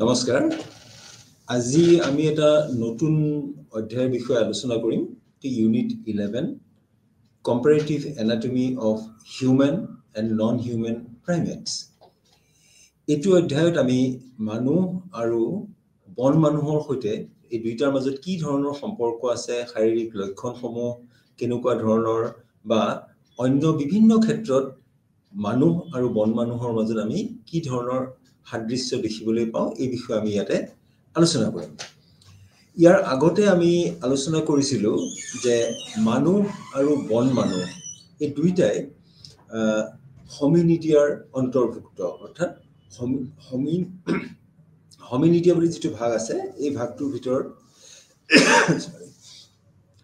নমস্কাৰ আজি আমি এটা নতুন অধ্যায়ৰ বিষয়ে আলোচনা কৰিম unit 11 Comparative Anatomy of Human and Non-Human Primates এইটো অধ্যায়ত আমি মানুহ আৰু বন মানুহৰ সৈতে এই দুইটাৰ মাজত কি ধৰণৰ সম্পৰ্ক আছে শাৰীৰিক লক্ষণসমূহ কেনেকুৱা ধৰণৰ বা অন্য বিভিন্ন ক্ষেত্ৰত মানুহ আৰু বন মানুহৰ মাজত আমি কি ধৰণৰ সাদৃশ্য দেখিবলৈ পাওঁ এই বিষয়ে আমি ইয়াতে আলোচনা কৰিম ইয়াৰ আগতে আমি আলোচনা কৰিছিলো যে মানুহ আৰু বন মানুহ এই দুইটাই হোমিনিডিয়াৰ অন্তৰ্ভুক্ত অৰ্থাৎ হোমিনিডিয়া বুলি যেটো ভাগ আছে এই ভাগটোৰ ভিতৰত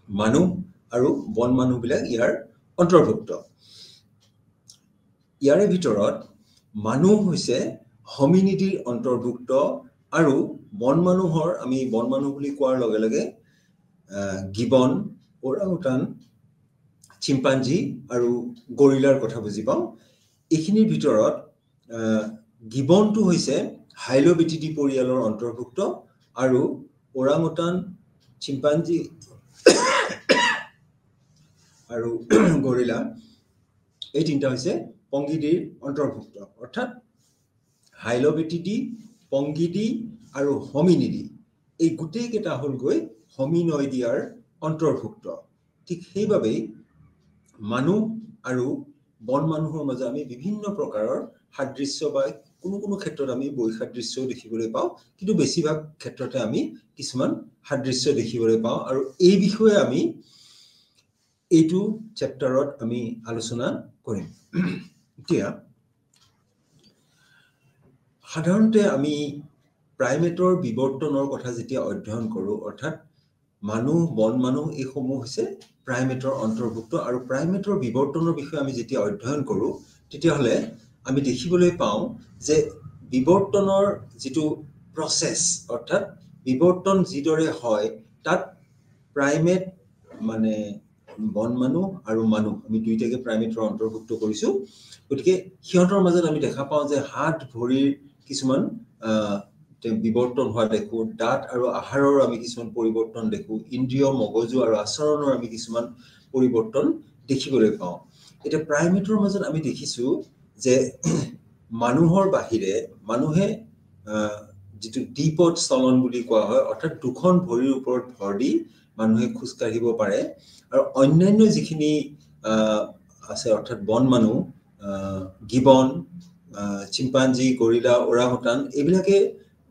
মানুহ আৰু বন মানুহ বিলাক ইয়াৰ অন্তৰ্ভুক্ত ইয়াৰে ভিতৰত মানুহ হৈছে হোমিনিডিৰ অন্তৰ্ভুক্ত আৰু বন মানুহৰ আমি বন মানুহ বুলি কোৱাৰ লগে লগে গিবন ওৰাংউটান চিম্পাঞ্জি আৰু গৰিলাৰ কথা বুজি পাওঁ এইখিনিৰ ভিতৰত গিবনটো হৈছে হাইলোবেটিডি পৰিয়ালৰ অন্তৰ্ভুক্ত আৰু ওৰাংউটান চিম্পাঞ্জি আৰু গৰিলা এই তিনটা হৈছে পঙ্গিডিৰ অন্তৰ্ভুক্ত অৰ্থাৎ হাইলোবেটিডি পঙ্গিডি আৰু হোমিনিডি এই গোটেই কেইটা হল গৈ হোমিনয়ডিয়াৰ অন্তৰ্ভুক্ত ঠিক সেইভাবে মানুহ আৰু বন মানুহৰ মাজত আমি বিভিন্ন প্ৰকাৰৰ সাদৃশ্য বা কোনো ক্ষেত্ৰত আমি বৈসাদৃশ্য দেখিবলৈ পাওঁ কিন্তু বেছিভাগ ক্ষেত্ৰতে আমি কিছুমান সাদৃশ্য দেখিবলৈ পাওঁ আৰু এই বিষয়ে আমি এইটো চেপ্টাৰত আমি আলোচনা কৰিম এতিয়া সাধাৰণতে আমি প্ৰাইমেটৰ বিৱৰ্তনৰ কথা যেতিয়া অধ্যয়ন কৰো অৰ্থাৎ মানুহ বন মানুহ এই সমূহ হৈছে প্ৰাইমেটৰ অন্তৰ্ভুক্ত আৰু প্ৰাইমেটৰ বিৱৰ্তনৰ বিষয়ে আমি যেতিয়া অধ্যয়ন কৰো তেতিয়া হলে আমি দেখিবলৈ পাওঁ যে বিৱৰ্তনৰ যেটো প্ৰসেস অৰ্থাৎ বিৱৰ্তন যিদৰে হয় তাত প্ৰাইমেট মানে বন মানুহ আৰু মানুহ আমি দুইটাকে প্ৰাইমেটৰ অন্তৰ্ভুক্ত কৰিছো গতিকে সিহঁতৰ মাজত আমি দেখা পাওঁ যে হাত ভৰিৰ কিছুমান বিৱৰ্তন হোৱা দেখো দাঁত আৰু আহাৰৰ আমি কিছুমান পৰিৱৰ্তন দেখো ইন্দ্ৰিয় মগজু আৰু আচৰণৰ আমি কিছুমান পৰিৱৰ্তন দেখিবলৈ পাওঁ এটা প্ৰাইমেটৰ মাজত আমি দেখিছো যে মানুহৰ বাহিৰে মানুহে যেটো দ্বিপদ চলন বুলি কোৱা হয় অৰ্থাৎ দুখন ভৰিৰ ওপৰত ভৰ দি মানুহে খোজ কাঢ়িব পাৰে আৰু অন্যান্য যিখিনি আছে অৰ্থাৎ বন মানুহ গিবন চিম্পাঞ্জি গৰিলা ওৰাংউটান এইবিলাকে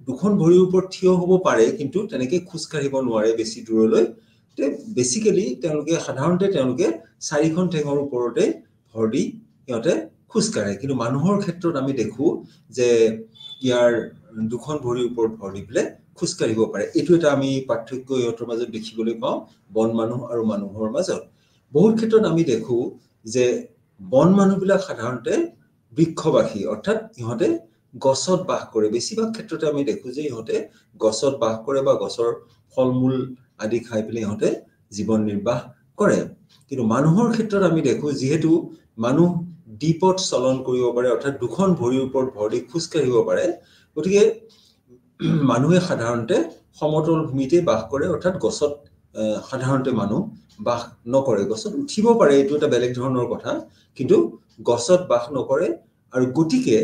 দুখন ভৰিৰ ওপৰত থিয় হ'ব পাৰে কিন্তু তেনেকৈ খোজ কাঢ়িব নোৱাৰে বেছি দূৰলৈ তে বেসিক্যালি তেওঁলোকে সাধাৰণতে তেওঁলোকে চাৰিখন ঠেঙৰ ওপৰতে ভৰ দি সিহঁতে খোজ কাঢ়ে কিন্তু মানুহৰ ক্ষেত্ৰত আমি দেখো যে ইয়াৰ দুখন ভৰিৰ ওপৰত ভৰ দি পেলে খোজ কাঢ়িব পাৰে এটো এটা আমি পাৰ্থক্য ইহঁতৰ মাজত দেখিবলৈ পাওঁ বন মানুহ আৰু মানুহৰ মাজত বহুত ক্ষেত্ৰত আমি দেখো যে বন মানুহবিলাক সাধাৰণতে বৃক্ষবাসী অৰ্থাৎ ইহঁতে গছত বাস কৰে বেছিভাগ ক্ষেত্ৰতে আমি দেখো যে ইহঁতে গছত বাস কৰে বা গছৰ ফলমূল আদি খাই পেলে ইহঁতে জীৱন নিৰ্বাহ কৰে কিন্তু মানুহৰ ক্ষেত্ৰত আমি দেখো যেহেতু মানুহ দ্বিপদ চলন কৰিব পাৰে অৰ্থাৎ দুখন ভৰিৰ ওপৰত ভৰ দি খোজ কাঢ়িব পাৰে গতিকে মানুহে সাধাৰণতে সমতল ভূমিতে বাস কৰে অৰ্থাৎ গছত সাধাৰণতে মানুহ বাস নকৰে গছত উঠিব পাৰে এটো এটা বেলেগ ধৰণৰ কথা কিন্তু গছত বাস নকৰে আৰু গতিকে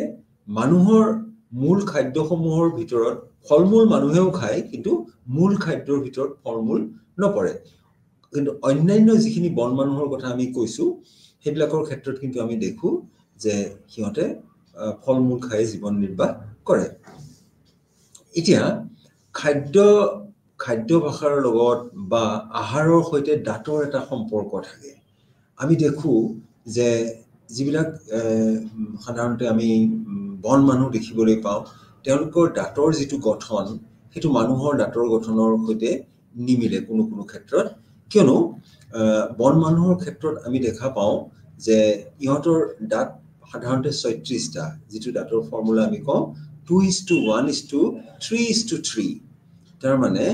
মানুহৰ মূল খাদ্যসমূহৰ ভিতৰত ফলমূল মানুহেও খায় কিন্তু মূল খাদ্যৰ ভিতৰত ফলমূল নপৰে কিন্তু অন্যান্য যিখিনি বন মানুহৰ কথা আমি কৈছো হেবিলাকৰ ক্ষেত্ৰত কিন্তু আমি দেখো যে সিহঁতে ফলমূল খাই জীৱন নিৰ্বাহ কৰে এতিয়া খাদ্য ভাষাৰ লগত বা আহাৰৰ সৈতে দাঁতৰ এটা সম্পৰ্ক থাকে আমি দেখো যে যিবিলাক সাধাৰণতে আমি বন মানুহ দেখিবলৈ পাওঁ তেওঁলোকৰ দাঁতৰ যেটো গঠন হেতু মানুহৰ দাঁতৰ গঠনৰ সৈতে নিমিলে কোনো ক্ষেত্ৰত কিয়নো বন মানুহৰ ক্ষেত্ৰত আমি দেখা পাওঁ যে ইহঁতৰ দাঁত সাধাৰণতে 36টা যেটো দাঁতৰ ফৰ্মুলা আমি কওঁ 2:1:3:3 তাৰ মানে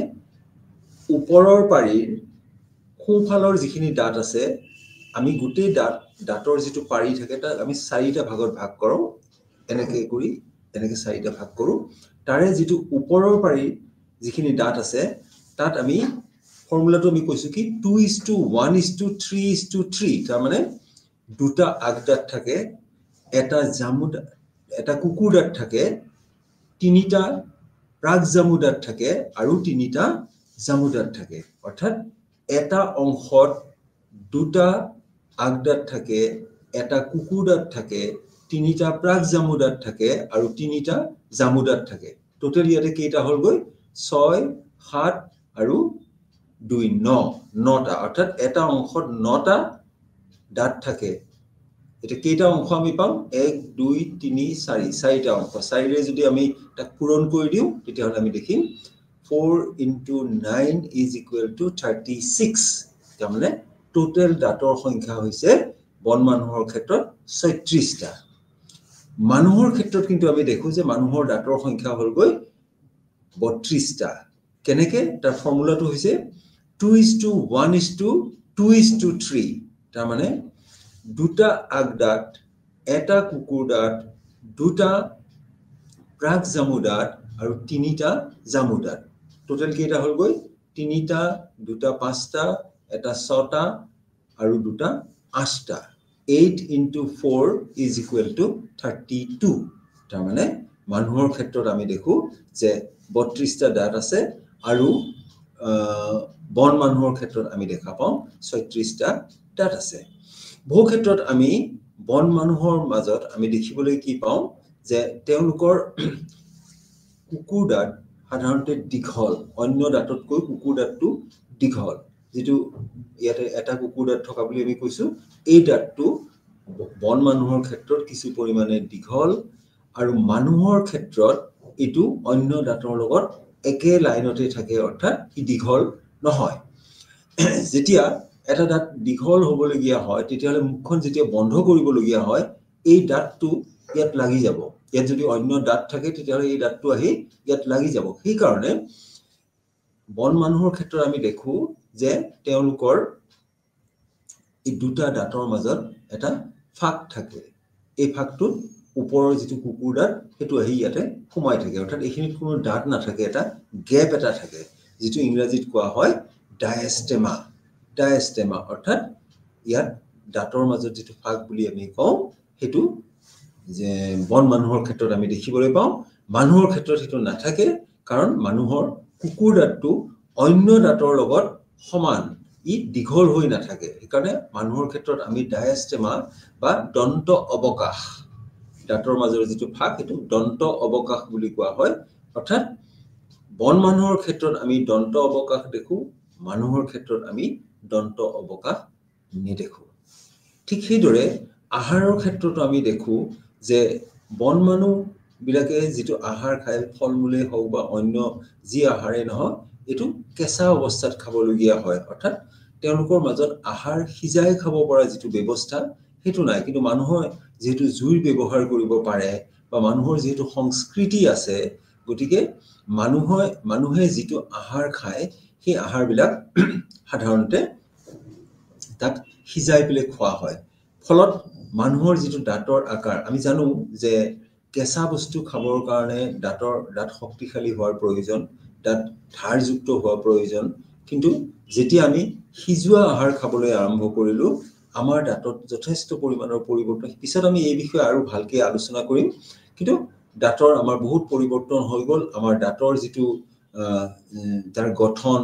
ওপৰৰ পাৰিৰ সোঁফালৰ যিখিনি দাঁত আছে আমি গোটেই দাঁতৰ যেটো পাৰি থাকে তাক আমি চাৰিটা ভাগত ভাগ কৰোঁ এনেকৈ কৰি এনেকৈ চাৰিটা ভাগ কৰোঁ তাৰে যেটো ওপৰৰ পাৰি যিখিনি দাঁত আছে তাত আমি ফৰ্মুলাটো আমি কৈছো কি 2:1:3:3 তাৰ মানে দুটা আগদাঁত থাকে এটা জামুদাঁত এটা কুকুৰ দাঁত থাকে তিনিটা প্ৰাক জামুদাঁত থাকে আৰু তিনিটা জামুদাঁত থাকে অৰ্থাৎ এটা অংশত দুটা আগদাঁত থাকে এটা কুকুৰ দাঁত থাকে তিনিটা প্ৰাক জামুদাঁত থাকে আৰু তিনিটা জামুদাঁত থাকে টোটাল ইয়াতে কেইটা হ'ল গৈ 6 7 আৰু 2 9টা অৰ্থাৎ এটা অংশত 9টা দাঁত থাকে এটা কেইটা অংশ আমি পাম 1 2 3 4 চাৰিটা অংশ চাৰিৰে যদি আমি তাক পূৰণ কৰি দিও তেতিয়া হলে আমি দেখিম 4 * 9 = 36 তাৰমানে টোটাল দাঁতৰ সংখ্যা হৈছে বন মানুহৰ ক্ষেত্ৰত 36টা মানুহৰ ক্ষেত্ৰত কিন্তু আমি দেখো যে মানুহৰ দাঁতৰ সংখ্যা হ'ল গৈ 32টা কেনেকে তাৰ ফৰ্মুলাটো হৈছে 2:1:2:3 তাৰ মানে দুটা আগদাঁত এটা কুকুৰ দাঁত দুটা প্ৰাক জামুদাঁত আৰু তিনিটা জামুদাঁত টোটাল কেইটা হ'ল গৈ তিনিটা দুটা পাঁচটা এটা ছটা আৰু দুটা আঠটা 8 * 4 = 32 তাৰ মানে মানুহৰ ক্ষেত্ৰত আমি দেখো যে 32টা দাঁত আছে আৰু বন মানুহৰ ক্ষেত্ৰত আমি দেখা পাওঁ 36টা দাঁত আছে বহু ক্ষেত্ৰত আমি বন মানুহৰ মাজত আমি দেখিবলৈ কি পাওঁ যে তেওঁলোকৰ কুকুৰ দাঁত সাধাৰণতে দীঘল অন্য দাঁততকৈ কুকুৰ দাঁতটো দীঘল যেটো ইয়াতে এটা কুকুৰ দাঁত থকা বুলি আমি কৈছো এই দাঁতটো বন মানুহৰ ক্ষেত্ৰত কিছু পৰিমাণে দীঘল আৰু মানুহৰ ক্ষেত্ৰত এটো অন্য দাঁতৰ লগত একে লাইনতে থাকে অৰ্থাৎ ই দীঘল নহয় যেতিয়া এটা দাঁত দীঘল হ'বলগীয়া হয় তেতিয়ালে মুখখন যেতিয়া বন্ধ কৰিবলগীয়া হয় এই দাঁতটো ইয়াত লাগি যাব ইয়াত যদি অন্য দাঁত থাকে তেতিয়ালে এই দাঁতটো আহি ইয়াত লাগি যাব সেই কাৰণে বন মানুহৰ ক্ষেত্ৰত আমি দেখো যে তেওঁলোকৰ এই দুটা দাঁতৰ মাজত এটা ফাক থাকে এই ফাকটো ওপৰৰ যেটো কুকুৰ দাঁত হেতু আহি ইয়াতে সোমাই থাকে অৰ্থাৎ এখিনিত কোনো দাঁত নাথাকে এটা গ্যাপ এটা থাকে যেটো ইংৰাজীত কোৱা হয় ডায়াষ্টেমা অৰ্থাৎ ইয়াত দাঁতৰ মাজত যেটো ফাক বুলি আমি কওঁ হেতু যে বন মানুহৰ ক্ষেত্ৰত আমি দেখিবলৈ পাওঁ মানুহৰ ক্ষেত্ৰত হেতু নাথাকে কাৰণ মানুহৰ কুকুৰ দাঁতটো অন্য দাঁতৰ লগত সমান ই দীঘল হৈ নাথাকে সেইকাৰণে মানুহৰ ক্ষেত্ৰত আমি ডায়াষ্টেমা বা দন্ত অবকাশ দাঁতৰ মাজৰ যেটো ফাক হেতু দন্ত অবকাশ বুলি কোৱা হয় অৰ্থাৎ বন মানুহৰ ক্ষেত্ৰত আমি দন্ত অবকাশ দেখো মানুহৰ ক্ষেত্ৰত আমি দন্ত অবকাশ নেদেখো ঠিক সেইদৰে আহাৰৰ ক্ষেত্ৰতো আমি দেখো যে বন মানুহ বিলাকে যেটো আহাৰ খায় ফলমূলে হওক বা অন্য যি আহাৰে নহয় এটো কেঁচা অৱস্থাত খাবলগীয়া হয় অৰ্থাৎ তেওঁলোকৰ মাজত আহাৰ সিজাই খাব পৰা যেটো ব্যৱস্থা হেতু নাই কিন্তু মানুহৰ যেটো জুইৰ ব্যৱহাৰ কৰিব পাৰে বা মানুহৰ যেটো সংস্কৃতি আছে গতিকে মানুহে যেটো আহাৰ খায় সেই আহাৰ বিলাক সাধাৰণতে তাক সিজাই পেলে খোৱা হয় ফলত মানুহৰ যেটো দাঁতৰ আকাৰ আমি জানো যে কেঁচা বস্তু খাবৰ কাৰণে দাঁত শক্তিশালী হোৱাৰ প্ৰয়োজন দাঁত ধাৰযুক্ত হোৱাৰ প্ৰয়োজন কিন্তু যেতিয়া আমি সিজোৱা আহাৰ খাবলৈ আৰম্ভ কৰিলো আমাৰ দাঁতত যথেষ্ট পৰিমাণৰ পৰিৱৰ্তন পিছত আমি এই বিষয়ে আৰু ভালকৈ আলোচনা কৰিম কিন্তু দাঁতৰ আমাৰ বহুত পৰিৱৰ্তন হৈ গল আমাৰ দাঁতৰ যেটো তাৰ গঠন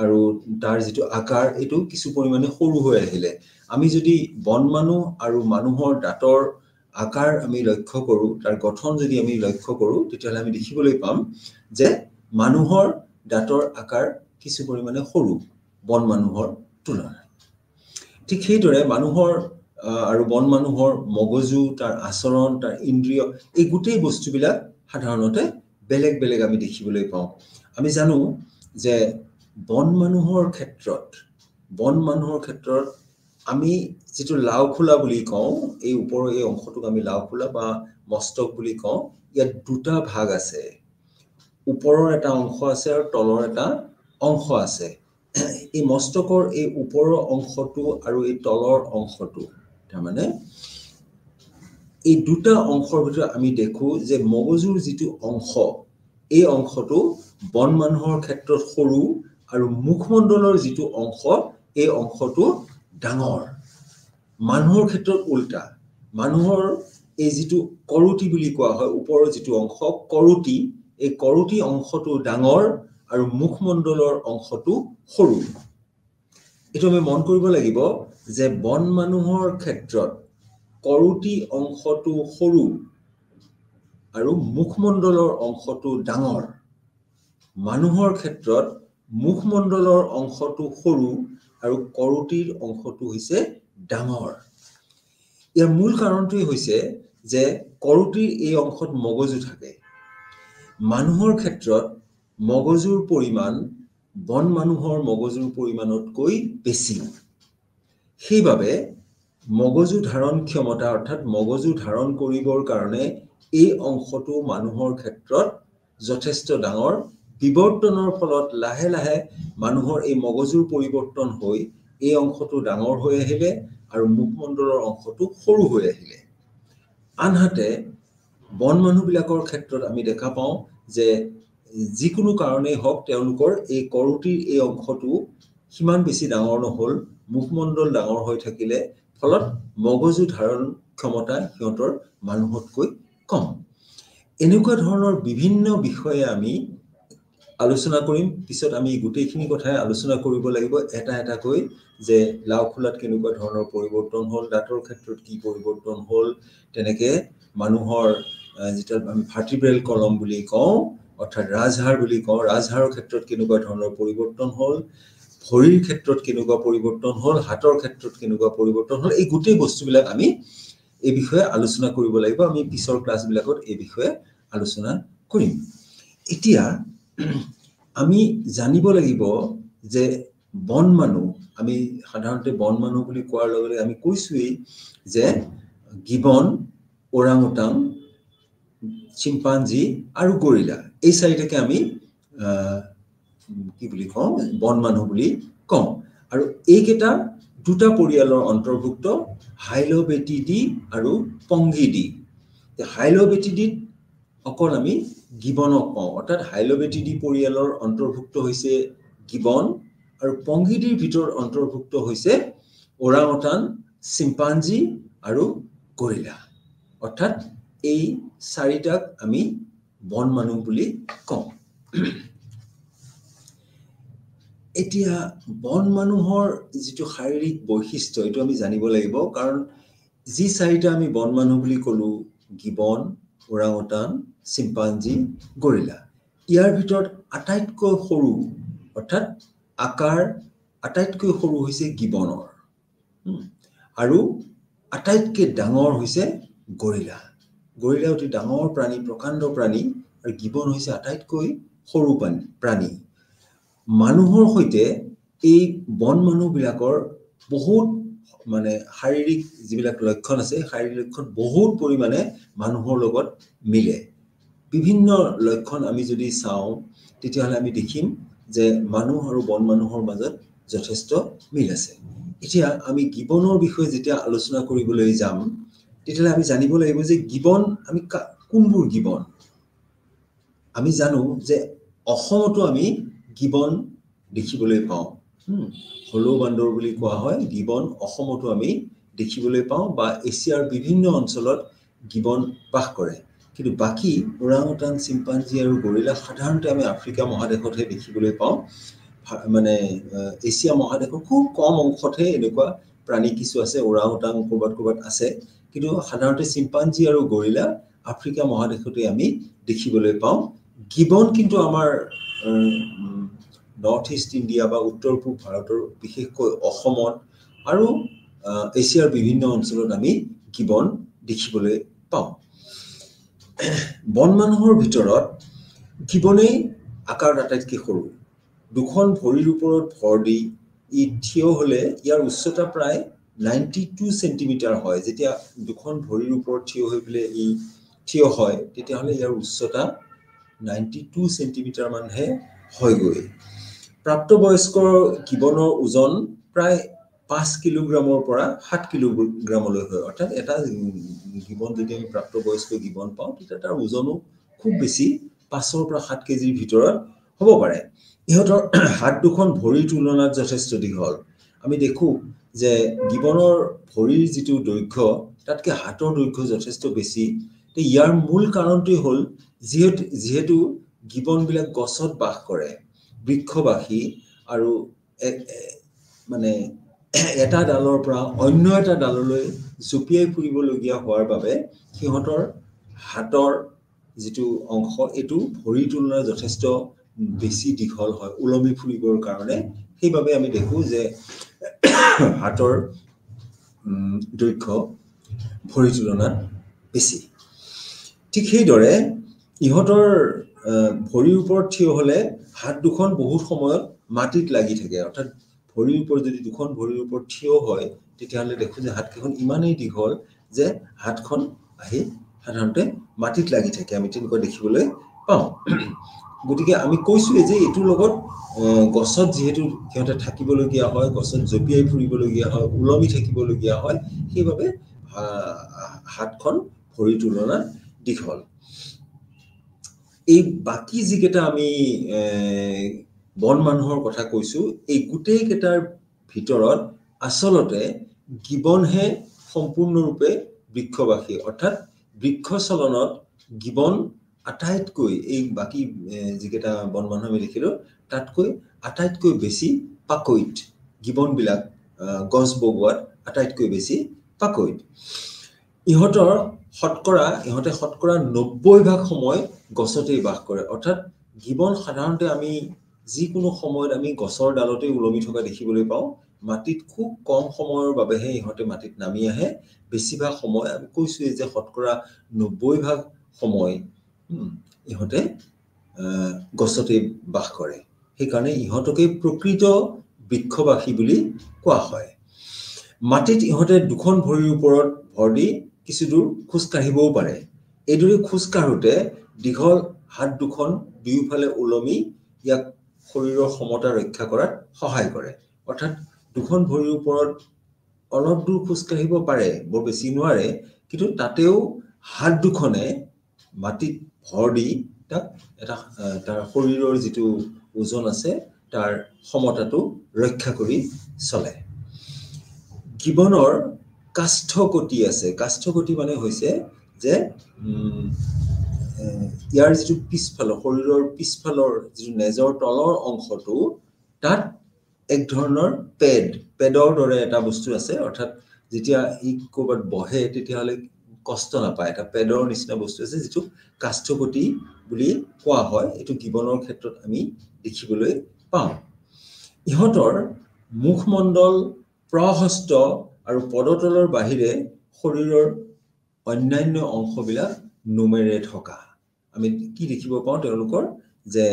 আৰু তাৰ যেটো আকাৰ এটো কিছু পৰিমাণে সৰু হৈ আহিলে আমি যদি বন মানুহ আৰু মানুহৰ দাঁতৰ আকাৰ আমি লক্ষ্য কৰো তাৰ গঠন যদি আমি লক্ষ্য কৰো তেতিয়ালে আমি দেখিবলৈ পাম যে মানুহৰ দাঁতৰ আকাৰ কিছু পৰিমাণে সৰু বন মানুহৰ তুলনাত ঠিক সেইদৰে মানুহৰ আৰু বন মানুহৰ মগজু তাৰ আচৰণ তাৰ ইন্দ্ৰিয় এই গোটেই বস্তুবিলাক সাধাৰণতে বেলেগ বেলেগ আমি দেখিবলৈ পাওঁ আমি জানো যে বন মানুহৰ ক্ষেত্ৰত আমি যেটো লাওখোলা বুলি কওঁ এই ওপৰৰ এই অংশটোক আমি লাওখোলা বা মস্তক বুলি কওঁ ইয়াত দুটা ভাগ আছে ওপৰৰ এটা অংশ আছে আৰু তলৰ এটা অংশ আছে এই মস্তকৰ এই ওপৰৰ অংশটো আৰু এই তলৰ অংশটো তাৰ মানে এই দুটা অংশৰ ভিতৰত আমি দেখো যে মগজুৰ যেটো অংশ এই অংশটো বন মানুহৰ ক্ষেত্ৰত সৰু আৰু মুখমণ্ডলৰ যিটো অংশ এই অংশটো ডাঙৰ মানুহৰ ক্ষেত্ৰত উল্টা মানুহৰ এই যিটো কৰোটি বুলি কোৱা হয় ওপৰৰ যিটো অংশ কৰোটি এই কৰোটি অংশটো ডাঙৰ আৰু মুখমণ্ডলৰ অংশটো সৰু এটো আমি মন কৰিব লাগিব যে বন মানুহৰ ক্ষেত্ৰত কৰোটি অংশটো সৰু আৰু মুখমণ্ডলৰ অংশটো ডাঙৰ মানুহৰ ক্ষেত্ৰত মুখমণ্ডলৰ অংশটো সৰু আৰু কৰোটিৰ অংশটো হৈছে ডাঙৰ ইয়াৰ মূল কাৰণটোই হৈছে যে কৰোটিৰ এই অংশত মগজু থাকে মানুহৰ ক্ষেত্ৰত মগজুৰ পৰিমাণ বন মানুহৰ মগজুৰ পৰিমাণতকৈ বেছি সেইবাবে মগজু ধাৰণ ক্ষমতা অৰ্থাৎ মগজু ধাৰণ কৰিবৰ কাৰণে এই অংশটো মানুহৰ ক্ষেত্ৰত যথেষ্ট ডাঙৰ বিবৰ্তনৰ ফলত লাহে লাহে মানুহৰ এই মগজুৰ পৰিৱৰ্তন হৈ এই অংশটো ডাঙৰ হৈ আহিলে আৰু মুখমণ্ডলৰ অংশটো সৰু হৈ আহিলে আনহাতে বন মানুহবিলাকৰ ক্ষেত্ৰত আমি দেখা পাওঁ যে যিকোনো কাৰণেই হওক তেওঁলোকৰ এই কৰোটিৰ এই অংশটো সিমান বেছি ডাঙৰ নহল মুখমণ্ডল ডাঙৰ হৈ থাকিলে ফলত মগজু ধাৰণ ক্ষমতা সিহঁতৰ মানুহতকৈ কম এনেকুৱা ধৰণৰ বিভিন্ন বিষয়ে আমি আলোচনা কৰিম পিছত আমি গোটেইখিনি কথাই আলোচনা কৰিব লাগিব এটা এটাকৈ যে লাওখোলাত কেনেকুৱা ধৰণৰ পৰিৱৰ্তন হ'ল দাঁতৰ ক্ষেত্ৰত কি পৰিৱৰ্তন হ'ল তেনেকে মানুহৰ যেটা আমি ভাৰ্টিব্ৰেল কলম বুলি কওঁ অৰ্থাৎ ৰাজহাড় বুলি কওঁ ৰাজহাড়ৰ ক্ষেত্ৰত কেনেকুৱা ধৰণৰ পৰিৱৰ্তন হ'ল ভৰিৰ ক্ষেত্ৰত কেনেকুৱা পৰিৱৰ্তন হ'ল হাতৰ ক্ষেত্ৰত কেনেকুৱা পৰিৱৰ্তন হ'ল এই গোটেই বস্তুবিলাক আমি এই বিষয়ে আলোচনা কৰিব লাগিব আমি পিছৰ ক্লাছবিলাকত এই বিষয়ে আলোচনা কৰিম এতিয়া আমি জানিব লাগিব যে বন মানুহ আমি সাধাৰণতে বন মানুহ বুলি কোৱাৰ লগে লগে আমি কৈছোই যে গিবন ওৰাংউটাং চিম্পাঞ্জি আৰু গৰিলা এই চাৰিটাকে আমি কি বুলি কওঁ বন মানুহ বুলি কওঁ আৰু এইকেইটা দুটা পৰিয়ালৰ অন্তৰ্ভুক্ত হাইলোবেটিডি আৰু পংগিডি হাইলোবেটিডিত অকল আমি গিবনক কওঁ অৰ্থাৎ হাইলোবেটিডি পৰিয়ালৰ অন্তৰ্ভুক্ত হৈছে গিবন আৰু পংগিডিৰ ভিতৰত অন্তৰ্ভুক্ত হৈছে ওৰাংউটান চিম্পাঞ্জি আৰু গৰিলা অৰ্থাৎ এই চাৰিটাক আমি বন মানুহ বুলি কওঁ এতিয়া বন মানুহৰ যিটো শাৰীৰিক বৈশিষ্ট্য এটো আমি জানিব লাগিব কাৰণ যি চাৰিটা আমি বন মানুহ বুলি কলো গিবন ওৰাংউটান চিম্পাঞ্জি গৰিলা ইয়াৰ ভিতৰত আটাইতকৈ সৰু অৰ্থাৎ আকাৰ আটাইতকৈ সৰু হৈছে গিবনৰ আৰু আটাইতকৈ ডাঙৰ হৈছে গৰিলা গৰিলা অতি ডাঙৰ প্ৰাণী প্ৰকাণ্ড প্ৰাণী আৰু গিবন হৈছে আটাইতকৈ সৰু প্ৰাণী মানুহৰ সৈতে এই বন মানুহবিলাকৰ বহুত মানে শাৰীৰিক যিবিলাক লক্ষণ আছে শাৰীৰিক লক্ষণ বহুত পৰিমাণে মানুহৰ লগত মিলে বিভিন্ন লক্ষণ আমি যদি চাওঁ তেতিয়াহ'লে আমি দেখিম যে মানুহ আৰু বন মানুহৰ মাজত যথেষ্ট মিল আছে এতিয়া আমি গিবনৰ বিষয়ে যেতিয়া আলোচনা কৰিবলৈ যাম তেতিয়াহ'লে আমি জানিব লাগিব যে গিবন আমি কোনবোৰ গিবন আমি জানো যে অসমতো আমি গিবন দেখিবলৈ পাওঁ হলৌ বান্দৰ বুলি কোৱা হয় গিবন অসমতো আমি দেখিবলৈ পাওঁ বা এছিয়াৰ বিভিন্ন অঞ্চলত গিবন বাস কৰে কিন্তু বাকি ওৰাংউটান চিম্পাঞ্জি আৰু গৰিলা সাধাৰণতে আমি আফ্ৰিকা মহাদেশতহে দেখিবলৈ পাওঁ মানে এছিয়া মহাদেশৰ খুব কম অংশতহে এনেকুৱা প্ৰাণী কিছু আছে ওৰাংউটান ক'ৰবাত আছে কিন্তু সাধাৰণতে চিম্পাঞ্জি আৰু গৰিলা আফ্ৰিকা মহাদেশতে আমি দেখিবলৈ পাওঁ গিবন কিন্তু আমাৰ নৰ্থ ইষ্ট ইণ্ডিয়া বা উত্তৰ পূব ভাৰতৰ বিশেষকৈ অসমত আৰু এছিয়াৰ বিভিন্ন অঞ্চলত আমি গিবন দেখিবলৈ পাওঁ বন মানুহৰ ভিতৰত গিবনেই আকাৰত আটাইতকৈ সৰু দুখন ভৰিৰ ওপৰত ভৰ দি ই থিয় হলে ইয়াৰ উচ্চতা প্ৰায় 92 সেন্টিমিটাৰ হয় যেতিয়া দুখন ভৰিৰ ওপৰত থিয় হৈ পেলে ই থিয় হয় তেতিয়াহলে ইয়াৰ উচ্চতা 92 সেন্টিমিটাৰ মানহে হয়গৈ প্ৰাপ্তবয়স্কৰ গিবনৰ ওজন প্ৰায় 5 কিলোগ্ৰামৰ পৰা 7 কিলোগ্ৰামলৈ হয় অৰ্থাৎ এটা গিবন যদি আমি প্ৰাপ্তবয়স্ক গিবন পাওঁ তেতিয়া তাৰ ওজনো খুব বেছি 5ৰ পৰা 7 কেজিৰ ভিতৰত হ'ব পাৰে ইহঁতৰ হাত দুখন ভৰিৰ তুলনাত যথেষ্ট দীঘল আমি দেখো যে গিবনৰ ভৰিৰ যিটো দৈৰ্ঘ্য তাতকে হাতৰ দৈৰ্ঘ্য যথেষ্ট বেছি ইয়াৰ মূল কাৰণটো হ'ল যেহেতু গিবনবিলাক গছত বাস কৰে বৃক্ষবাসী আৰু মানে এটা ডালৰ পৰা অন্য এটা ডাললৈ জুপিয়াই ফুৰিবলগীয়া হোৱাৰ বাবে সিহঁতৰ হাতৰ যিটো অংশ এইটো ভৰিৰ তুলনাত যথেষ্ট বেছি দীঘল হয় উলমি ফুৰিবৰ কাৰণে সেইবাবে আমি দেখো যে হাতৰ দৈৰ্ঘ্য ভৰিৰ তুলনাত বেছি ঠিক সেইদৰে ইহঁতৰ ভৰিৰ ওপৰত থিয় হলে হাত দুখন বহুত সময়ত মাটিত লাগি থাকে অৰ্থাৎ ভৰিৰ ওপৰত যদি দুখন ভৰিৰ ওপৰত থিয় হয় তেতিয়াহলে দেখো যে হাতখন ইমানেই দীঘল যে হাতখন আহি সাধাৰণতে মাটিত লাগি থাকে আমি তেনেকৈ দেখিবলৈ পাওঁ গতিকে আমি কৈছো যে এটোৰ লগত গছত যেহেতু কিয়তে থাকিবলগীয়া হয় গছত জপিয়াই ফুৰিবলগীয়া হয় উলমি থাকিবলগীয়া হয় সেইবাবে হাতখন ভৰিৰ তুলনাত দীঘল এই বাকি যিকেইটা আমি বন মানুহৰ কথা কৈছো এই গুটেই কেইটাৰ ভিতৰত আসলতে গিবনহে সম্পূৰ্ণৰূপে বৃক্ষবাসী অৰ্থাৎ বৃক্ষ চলনত গিবন আটাইতকৈ এই বাকি যিকেইটা বন মানুহ আমি দেখিলো তাতকৈ আটাইতকৈ বেছি পাকৈত গিবনবিলাক গছ বগোৱাত আটাইতকৈ বেছি পাকৈত ইহঁতে শতকৰা 90% সময় গছতেই বাস কৰে অৰ্থাৎ গিবন সাধাৰণতে আমি যিকোনো সময়ত আমি গছৰ ডালতে উলমি থকা দেখিবলৈ পাওঁ মাটিত খুব কম সময়ৰ বাবেহে ইহঁতে মাটিত নামি আহে বেছিভাগ সময় আমি কৈছো যে শতকৰা 90% সময় ইহঁতে গছতে বাস কৰে সেইকাৰণে ইহঁতকে প্ৰকৃত বৃক্ষবাসী বুলি কোৱা হয় মাটিত ইহঁতে দুখন ভৰিৰ ওপৰত ভৰ দি কিছু দূৰ খোজ কাঢ়িবও পাৰে এইদৰে খোজ কাঢ়োতে দীঘল হাত দুখন দুয়োফালে উলমি ইয়াক শৰীৰৰ সমতা ৰক্ষা কৰাত সহায় কৰে অৰ্থাৎ দুখন ভৰিৰ ওপৰত অলপ দূৰ খোজ কাঢ়িব পাৰে বৰ বেছি নোৱাৰে কিন্তু তাতেও হাত দুখনে মাটিত ভৰ দি তাক এটা তাৰ শৰীৰৰ যিটো ওজন আছে তাৰ সমতাটো ৰক্ষা কৰি চলে গিবনৰ কাষ্ঠকটি আছে কাষ্ঠকটি মানে হৈছে যে ইয়াৰ যিটো পিছফালৰ শৰীৰৰ পিছফালৰ যিটো নেজৰ তলৰ অংশটো তাত এক ধৰণৰ পেডৰ দৰে এটা বস্তু আছে অৰ্থাৎ যেতিয়া ই ক'ৰবাত বহে তেতিয়াহলে কষ্ট নাপায় এটা পেডৰ নিচিনা বস্তু আছে যিটো কাষ্ঠকটি বুলি কোৱা হয় এইটো গিবনৰ ক্ষেত্ৰত আমি দেখিবলৈ পাওঁ ইহঁতৰ মুখমণ্ডল প্ৰহস্ত আৰু পদতলৰ বাহিৰে শৰীৰৰ অন্যান্য অংশবিলাক নোমেৰে থকা আমি কি দেখিব পাওঁ তেওঁলোকৰ যে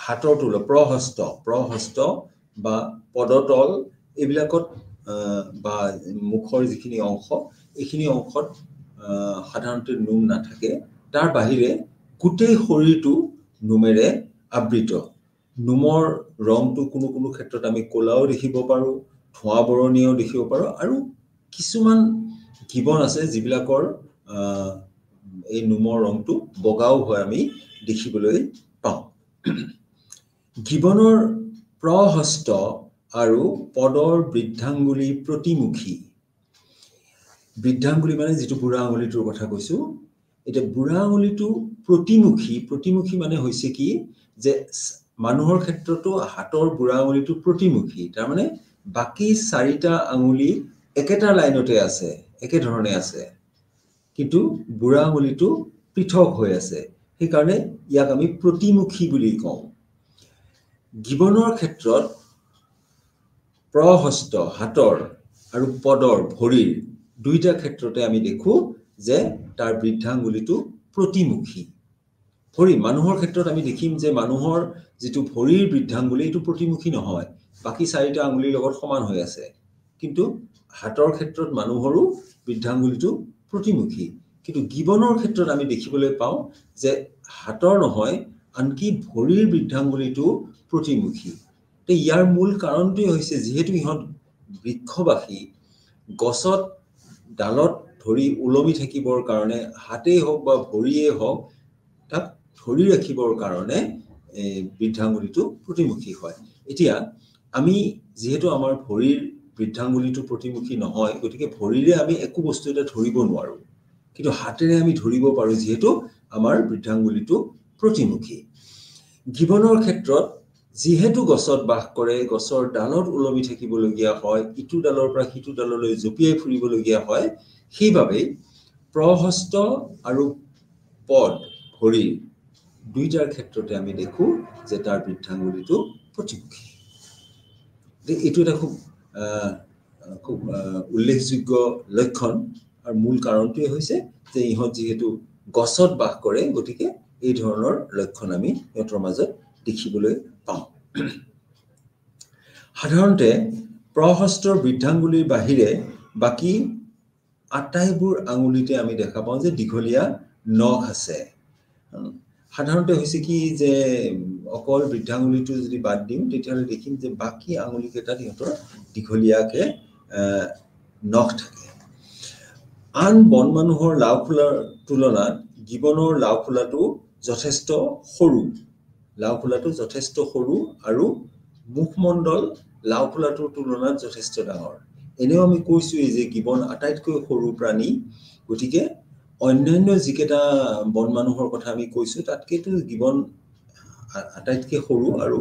হাতৰ তুল প্ৰহস্ত বা পদতল এইবিলাকত বা মুখৰ যিখিনি অংশ এইখিনি অংশত সাধাৰণতে নোম নাথাকে তাৰ বাহিৰে গোটেই শৰীৰটো নোমেৰে আবৃত নোমৰ ৰংটো কোনো ক্ষেত্ৰত আমি ক'লাও দেখিব পাৰো ধোঁৱা বৰণীয়াও দেখিব পাৰো আৰু কিছুমান গিবন আছে যিবিলাকৰ এই নোমৰ ৰংটো বগাও হয় আমি দেখিবলৈ পাওঁ গিবনৰ প্ৰহস্ত আৰু পদৰ বৃদ্ধাঙ্গুলি প্ৰতিমুখী বৃদ্ধাঙ্গুলি মানে যেটো বুঢ়া আঙুলিটোৰ কথা কৈছো এটা বুঢ়া আঙুলিটো প্ৰতিমুখী মানে হৈছে কি যে মানুহৰ ক্ষেত্ৰতো হাতৰ বুঢ়া আঙুলিটো প্ৰতিমুখী তাৰ মানে বাকি চাৰিটা আঙুলি একেটা লাইনতে আছে একে ধৰণে আছে কিন্তু বুঢ়া আঙুলিটো পৃথক হৈ আছে সেই কাৰণে ইয়াক আমি প্ৰতিমুখী বুলি কওঁ গিবনৰ ক্ষেত্ৰত প্ৰহস্ত হাতৰ আৰু পদৰ ভৰিৰ দুইটা ক্ষেত্ৰতে আমি দেখো যে তাৰ বৃদ্ধাঙ্গুলিটো প্ৰতিমুখী ভৰি মানুহৰ ক্ষেত্ৰত আমি দেখিম যে মানুহৰ যেটো ভৰিৰ বৃদ্ধাঙ্গুলি এটো প্ৰতিমুখী নহয় বাকি চাৰিটা আঙুলিৰ লগত সমান হৈ আছে কিন্তু হাতৰ ক্ষেত্ৰত মানুহৰো বৃদ্ধাঙ্গুলিটো প্ৰতিমুখী কিন্তু গিবনৰ ক্ষেত্ৰত আমি দেখিবলৈ পাওঁ যে হাতৰ নহয় আনকি ভৰিৰ বৃদ্ধাঙ্গুলিটো প্ৰতিমুখী তে ইয়াৰ মূল কাৰণটোই হৈছে যেহেতু ইহঁত বৃক্ষবাসী গছত ডালত ধৰি উলমি থাকিবৰ কাৰণে হাতেই হওক বা ভৰিয়ে হওক তাক ধৰি ৰাখিবৰ কাৰণে বৃদ্ধাঙ্গুলিটো প্ৰতিমুখী হয় এতিয়া আমি যেহেতু আমাৰ ভৰিৰ বৃদ্ধাঙ্গুলিটো প্ৰতিমুখী নহয় গতিকে ভৰিৰে আমি একো বস্তু এটা ধৰিব নোৱাৰো কিন্তু হাতেৰে আমি ধৰিব পাৰো যেহেতু আমাৰ বৃদ্ধাঙ্গুলিটো প্ৰতিমুখী জীৱনৰ ক্ষেত্ৰত যেহেতু গছত বাস কৰে গছৰ ডালত উলমি থাকিবলগীয়া হয় ইটো ডালৰ পৰা সিটো ডাললৈ জপিয়াই ফুৰিবলগীয়া হয় সেইবাবে প্ৰহস্ত আৰু পদ ভৰি দুইটাৰ ক্ষেত্ৰতে আমি দেখো যে তাৰ বৃদ্ধাঙ্গুলিটো প্ৰতিমুখী এইটো এটা খুব উল্লেখযোগ্য লক্ষণ আৰু মূল কাৰণটোৱে হৈছে যে ইহঁত যেহেতু গছত বাস কৰে গতিকে এই ধৰণৰ লক্ষণ আমি ইহঁতৰ মাজত দেখিবলৈ পাওঁ সাধাৰণতে প্ৰহস্তৰ বৃদ্ধাঙ্গুলিৰ বাহিৰে বাকি আটাইবোৰ আঙুলিতে আমি দেখা পাওঁ যে দীঘলীয়া নখ আছে সাধাৰণতে হৈছে কি যে অকল বৃদ্ধাঙ্গুলিটো যদি বাদ দিম তেতিয়াহ'লে দেখিম যে বাকি আঙুলিকেইটাত ইহঁতৰ দীঘলীয়াকে নখ থাকে আন বন মানুহৰ লাওখোলাৰ তুলনাত গিবনৰ লাওখোলাটো যথেষ্ট সৰু আৰু মুখমণ্ডল লাওখোলাটোৰ তুলনাত যথেষ্ট ডাঙৰ এনেও আমি কৈছো যে গিবন আটাইতকৈ সৰু প্ৰাণী গতিকে অন্যান্য যিকেইটা বন মানুহৰ কথা আমি কৈছো তাতকেতো গিবন আটাইতকৈ সৰু আৰু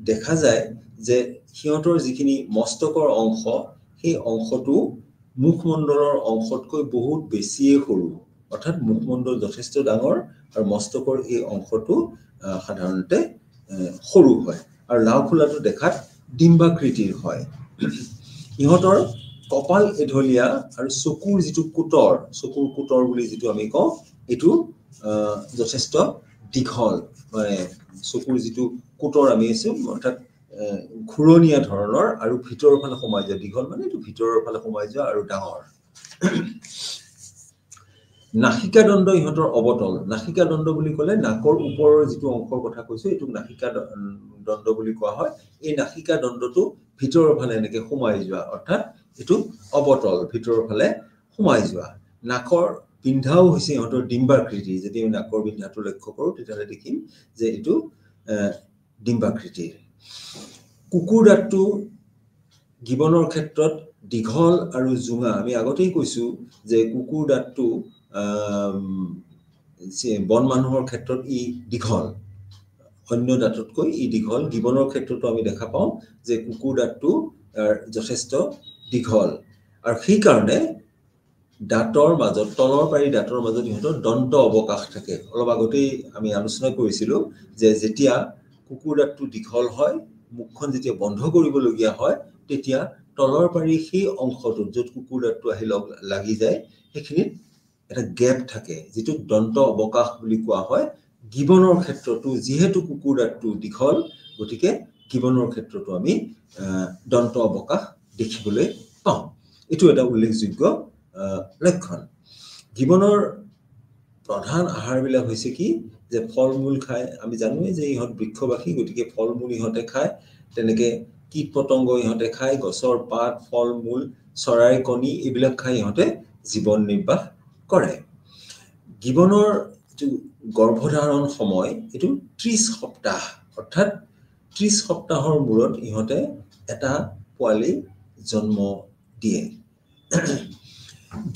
দেখা যায় যে সিহঁতৰ যিখিনি মস্তকৰ অংশ সেই অংশটো মুখমণ্ডলৰ অংশতকৈ বহুত বেছিয়ে সৰু অৰ্থাৎ মুখমণ্ডল যথেষ্ট ডাঙৰ আৰু মস্তকৰ এই অংশটো সাধাৰণতে সৰু হয় আৰু লাওখোলাটো দেখাত ডিম্বাকৃতিৰ হয় ইহঁতৰ কপাল এঢলীয়া আৰু চকুৰ যিটো কুটৰ বুলি যিটো আমি কওঁ এটো যথেষ্ট দীঘল মানে চকুৰ যিটো কুটৰ আমি আছে অৰ্থাৎ ঘুৰণীয়া ধৰণৰ আৰু ভিতৰৰ ফালে সোমাই যায় দীঘল মানে এটো ভিতৰৰ ফালে সোমাই যায় আৰু ডাঙৰ নাসিকা দণ্ড ইহঁতৰ অবতল নাসিকা দণ্ড বুলি ক'লে নাকৰ ওপৰৰ যিটো অংশৰ কথা কৈছো এটো নাসিকা দণ্ড বুলি কোৱা হয় এই নাসিকা দণ্ডটো ভিতৰৰ ফালে এনেকে সোমাই যোৱা অৰ্থাৎ এটো অবতল ভিতৰৰ ফালে সোমাই যোৱা নাকৰ বিন্ধাও হৈছে ইহঁতৰ ডিম্বাকৃতি যদি আমি নাকৰ বিন্ধাটো লক্ষ্য কৰো তেতিয়াহ'লে দেখিম যে এটো ডিম্বাকৃতিৰ কুকুৰ দাঁতটো গিবনৰ ক্ষেত্ৰত দীঘল আৰু জুঙা আমি আগতেই কৈছো যে কুকুৰ দাঁতটো বন মানুহৰ ক্ষেত্ৰত ই দীঘল অন্য দাঁততকৈ ই দীঘল গিবনৰ ক্ষেত্ৰতো আমি দেখা পাওঁ যে কুকুৰ দাঁতটো যথেষ্ট দীঘল আৰু সেই কাৰণে দাঁতৰ মাজত তলৰ পাৰি দাঁতৰ মাজত ইহঁতৰ দন্ত অৱকাশ থাকে অলপ আগতেই আমি আলোচনা কৰিছিলো যে যেতিয়া কুকুৰ দাঁতটো দীঘল হয় মুখখন যেতিয়া বন্ধ কৰিবলগীয়া হয় তেতিয়া তলৰ পাৰি সেই অংশটো য'ত কুকুৰ দাঁতটো আহি লাগি যায় সেইখিনিত এটা গ্যাপ থাকে যেটো দন্ত অৱকাশ বুলি কোৱা হয় গিবনৰ ক্ষেত্ৰতো যেহেতু কুকুৰ দাঁতটো দীঘল গতিকে গিবনৰ ক্ষেত্ৰতো আমি দন্ত অৱকাশ দেখিবলৈ পাওঁ এটো এটা উল্লেখযোগ্য লক্ষণ গিবনৰ প্ৰধান আহাৰবিলাক হৈছে কি যে ফল-মূল খায় আমি জানোৱে যে ইহঁত বৃক্ষবাসী গতিকে ফল-মূল ইহঁতে খায় তেনেকে কীট-পতংগ ইহঁতে খায় গছৰ পাত ফল-মূল চৰাইৰ কণী এইবিলাক খাই ইহঁতে জীৱন নিৰ্বাহ কৰে গিবনৰ গৰ্ভধাৰণ সময় এটো 30 সপ্তাহ অৰ্থাৎ 30 সপ্তাহৰ মূৰত ইহঁতে এটা পোৱালি জন্ম দিয়ে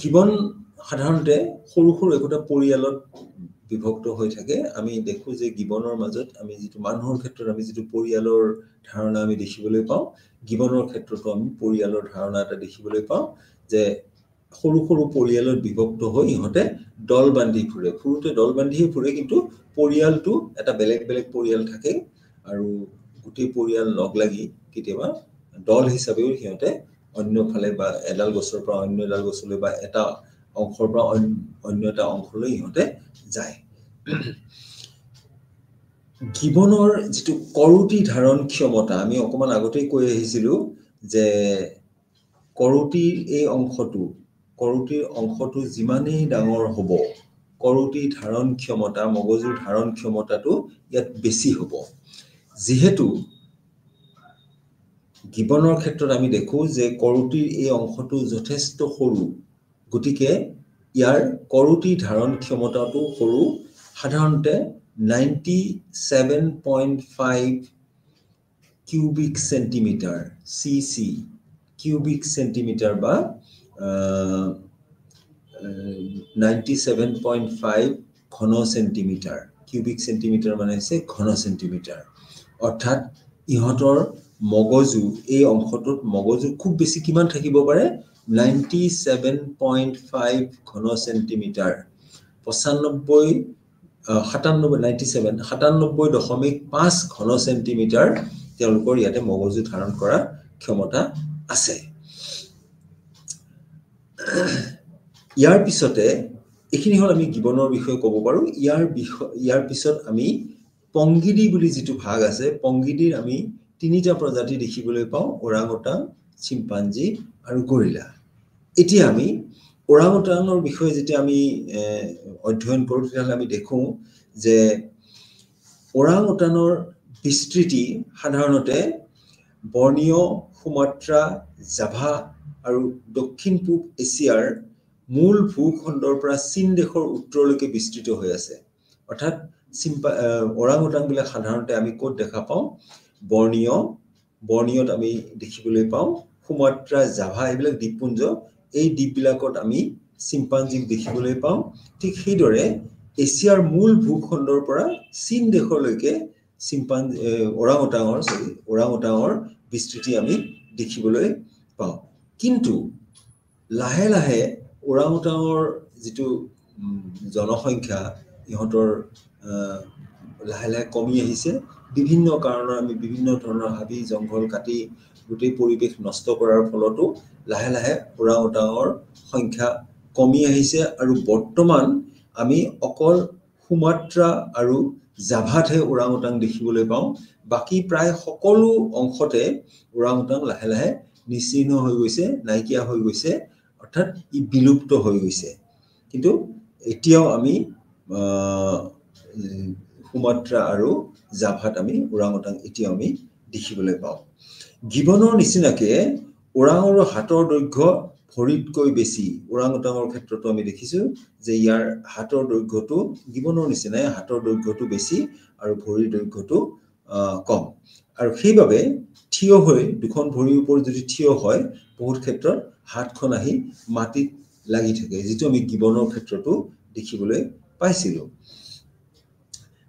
গিবন সাধাৰণতে সৰু একটা পৰিয়ালত বিভক্ত হৈ থাকে আমি দেখো যে গিবনৰ মাজত আমি যেটো মানুহৰ ক্ষেত্ৰত আমি যেটো পৰিয়ালৰ ধাৰণা আমি দেখিবলৈ পাওঁ গিবনৰ ক্ষেত্ৰতো আমি পৰিয়ালৰ ধাৰণা এটা দেখিবলৈ পাওঁ যে সৰু পৰিয়ালত বিভক্ত হৈ ইহঁতে দল বান্ধি ফুৰুতে দল বান্ধিয়ে ফুৰে কিন্তু পৰিয়ালটো এটা বেলেগ পৰিয়াল থাকে আৰু গোটেই পৰিয়াল লগ লাগি কেতিয়াবা দল হিচাপেও সিহঁতে অন্য ফালে বা এডাল গছৰ পৰা অন্য এডাল গছলৈ বা এটা অংশৰ পৰা অন্য এটা অংশলৈ ইহঁতে যায় গিবনৰ যেটো কৰোটি ধাৰণ ক্ষমতা আমি অকমান আগতেই কৈ আহিছিলো যে কৰোটিৰ এই কৰোটিৰ অংশটো যিমানেই ডাঙৰ হ'ব কৰোটি ধাৰণ ক্ষমতা মগজুৰ ধাৰণ ক্ষমতাটো ইয়াত বেছি হ'ব যেহেতু গিবনৰ ক্ষেত্ৰত আমি দেখো যে কৰোটিৰ এই অংশটো যথেষ্ট সৰু গতিকে ইয়াৰ কৰোটি ধাৰণ ক্ষমতাটো সৰু সাধাৰণতে 97.5 cubic centimeter cc cubic centimeter বা 97.5 ঘন সেন্টিমিটার কিউবিক সেন্টিমিটার মানে হৈছে ঘন সেন্টিমিটার অর্থাৎ ইহতৰ মগজু এই অংশটোত মগজু খুব বেছি কিমান থাকিব পাৰে 97.5 ঘন সেন্টিমিটাৰ 97.5 ঘন সেন্টিমিটাৰ তেওঁলোকৰ ইয়াতে মগজু ধাৰণ কৰা ক্ষমতা আছে ইয়াৰ পিছতে এখিনি হল আমি গিবনৰ বিষয়ে ক'ব পাৰো ইয়াৰ পিছত আমি পংগিডি বুলি যেটো ভাগ আছে পংগিডিৰ আমি তিনিটা প্ৰজাতি দেখিবলৈ পাওঁ ওৰাংওটাং চিম্পাঞ্জি আৰু গৰিলা এতিয়া আমি ওৰাংওটাঙৰ বিষয়ে যেতিয়া আমি অধ্যয়ন কৰো তেতিয়া আমি দেখো যে ওৰাংওটাঙৰ বিস্তৃতি সাধাৰণতে বৰ্নিও সুমাত্ৰা জাভা আৰু দক্ষিণ পূব এছিয়াৰ মূল ভূখণ্ডৰ পৰা চীন দেশৰ উত্তৰলৈকে বিস্তৃত হৈ আছে অৰ্থাৎ ওৰাংওটাং বিলাক সাধাৰণতে আমি ক'ত দেখা পাওঁ বৰ্নিওত আমি দেখিবলৈ পাওঁ সুমাত্ৰা জাভা এইবিলাক দ্বীপপুঞ্জ এই দ্বীপবিলাকত আমি চিম্পাঞ্জিক দেখিবলৈ পাওঁ ঠিক সেইদৰে এছিয়াৰ মূল ভূখণ্ডৰ পৰা চীন দেশলৈকে ওৰাংওটাঙৰ বিস্তৃতি আমি দেখিবলৈ পাওঁ কিন্তু লাহে লাহে ওৰাংওটাঙৰ যেটো জনসংখ্যা ইহতৰ লাহে লাহে কমি আহিছে বিভিন্ন কাৰণৰ আমি বিভিন্ন ধৰণৰ হাবি জংঘল কাটি গোটেই পৰিবেশ নষ্ট কৰাৰ ফলতো লাহে লাহে ওৰাংওটাঙৰ সংখ্যা কমি আহিছে আৰু বৰ্তমান আমি অকল সুমাত্ৰা আৰু জাভাতহে ওৰাংওটাং দেখিবলৈ পাওঁ বাকি প্ৰায় সকলো অংশতে ওৰাংওটাং লাহে লাহে নিশ্চিহ্ন হৈ গৈছে নাইকিয়া হৈ গৈছে অৰ্থাৎ ই বিলুপ্ত হৈ গৈছে কিন্তু এতিয়াও আমি সুমাত্ৰা আৰু জাভাত আমি ওৰাংওটাং এতিয়াও আমি দেখিবলৈ পাওঁ গিবনৰ নিচিনাকে ওৰাঙৰ হাতৰ দৈৰ্ঘ্য ভৰিতকৈ বেছি ওৰাংওটাঙৰ ক্ষেত্ৰতো আমি দেখিছো যে ইয়াৰ হাতৰ দৈৰ্ঘ্যটো গিবনৰ নিচিনাই হাতৰ দৈৰ্ঘ্যটো বেছি আৰু ভৰিৰ দৈৰ্ঘ্যটো কম আৰু সেইবাবে থিয় হৈ দুখন ভৰিৰ ওপৰত যদি থিয় হয় বহুত ক্ষেত্ৰত হাতখন আহি মাটিত লাগি থাকে যেটো আমি গিবনৰ ক্ষেত্ৰতো দেখিবলৈ পাইছিলো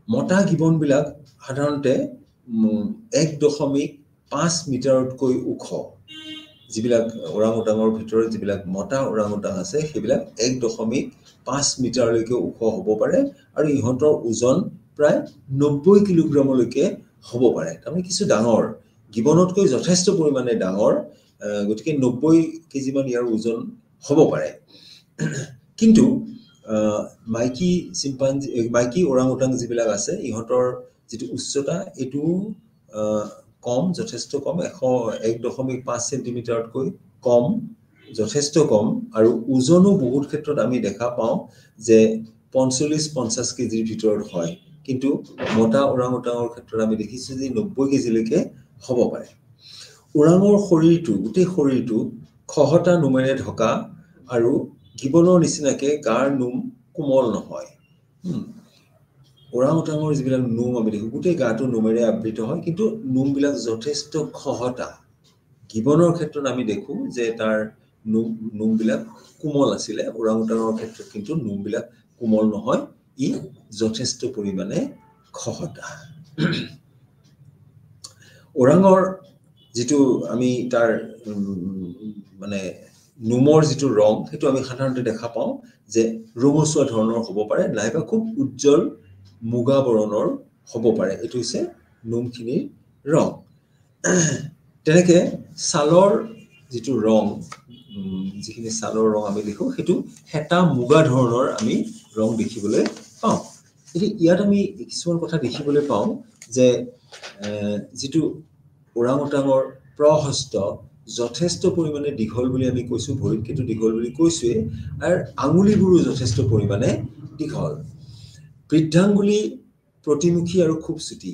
মটা গিবন বিলাক সাধাৰণতে 1.5 মিটাৰতকৈ ওখ যিবিলাক ওৰাংওটাঙৰ ভিতৰত যিবিলাক মটা ওৰাংওটাং আছে সেইবিলাক 1.5 মিটাৰলৈকে ওখ হ'ব পাৰে আৰু ইহঁতৰ ওজন প্ৰায় 90 কিলোগ্ৰামলৈকে হ'ব পাৰে তাৰমানে কিছু ডাঙৰ গিবনতকৈ যথেষ্ট পৰিমাণে ডাঙৰ গতিকে 90 কেজি মান ইয়াৰ ওজন হ'ব পাৰে কিন্তু মাইকি ওৰাংওটাং যিবিলাক আছে ইহঁতৰ যেটো উচ্চতা এটো কম যথেষ্ট কম 1.5 সেন্টিমিটাৰতকৈ কম যথেষ্ট কম আৰু ওজনো বহুত ক্ষেত্ৰত আমি দেখা পাওঁ যে 45-50 কেজিৰ ভিতৰত হয় কিন্তু মোটা ওৰাংওটাঙৰ ক্ষেত্ৰত আমি দেখিছো যে 90 কেজিলৈকে হ'ব পাৰে ওৰাঙৰ শৰীৰটো গোটেই শৰীৰটো খহটা নোমেৰে ঢকা আৰু গিবনৰ নিচিনাকে গাৰ নোম কোমল নহয় ওৰাংওটাঙৰ যিবিলাক নোম আমি দেখো গোটেই গাটো নোমেৰে আবৃত হয় কিন্তু নোমবিলাক যথেষ্ট খহটা গিবনৰ ক্ষেত্ৰত আমি দেখো যে তাৰ নোমবিলাক কোমল আছিল ওৰাংওটাঙৰ ক্ষেত্ৰত কিন্তু নোমবিলাক কোমল নহয় ই যথেষ্ট পৰিমাণে খহটা ওৰাঙৰ যেটো আমি তাৰ মানে নোমৰ যেটো ৰং হেতু আমি সাধাৰণতে দেখা পাওঁ যে ৰঙচুৱা ধৰণৰ হ'ব পাৰে নাইবা খুব উজ্জ্বল মুগা বৰণৰ হ'ব পাৰে এটো হৈছে নোমখিনিৰ ৰং তেনেকে ছালৰ যেটো ৰং যিখিনি ছালৰ ৰং আমি দেখো হেতু হেটা মুগা ধৰণৰ আমি ৰং দেখিবলৈ পাওঁ ইয়াত আমি কিছুমান কথা দেখিবলৈ পাওঁ যে যেটো ওৰাংওটাঙৰ প্ৰহস্ত যথেষ্ট পৰিমাণে দীঘল বুলি আমি কৈছো ভৰিত কিন্তু দীঘল বুলি কৈছোৱে আৰু আঙুলিবোৰো যথেষ্ট পৰিমাণে দীঘল বৃদ্ধাঙ্গুলি প্ৰতিমুখী আৰু খুব চুটি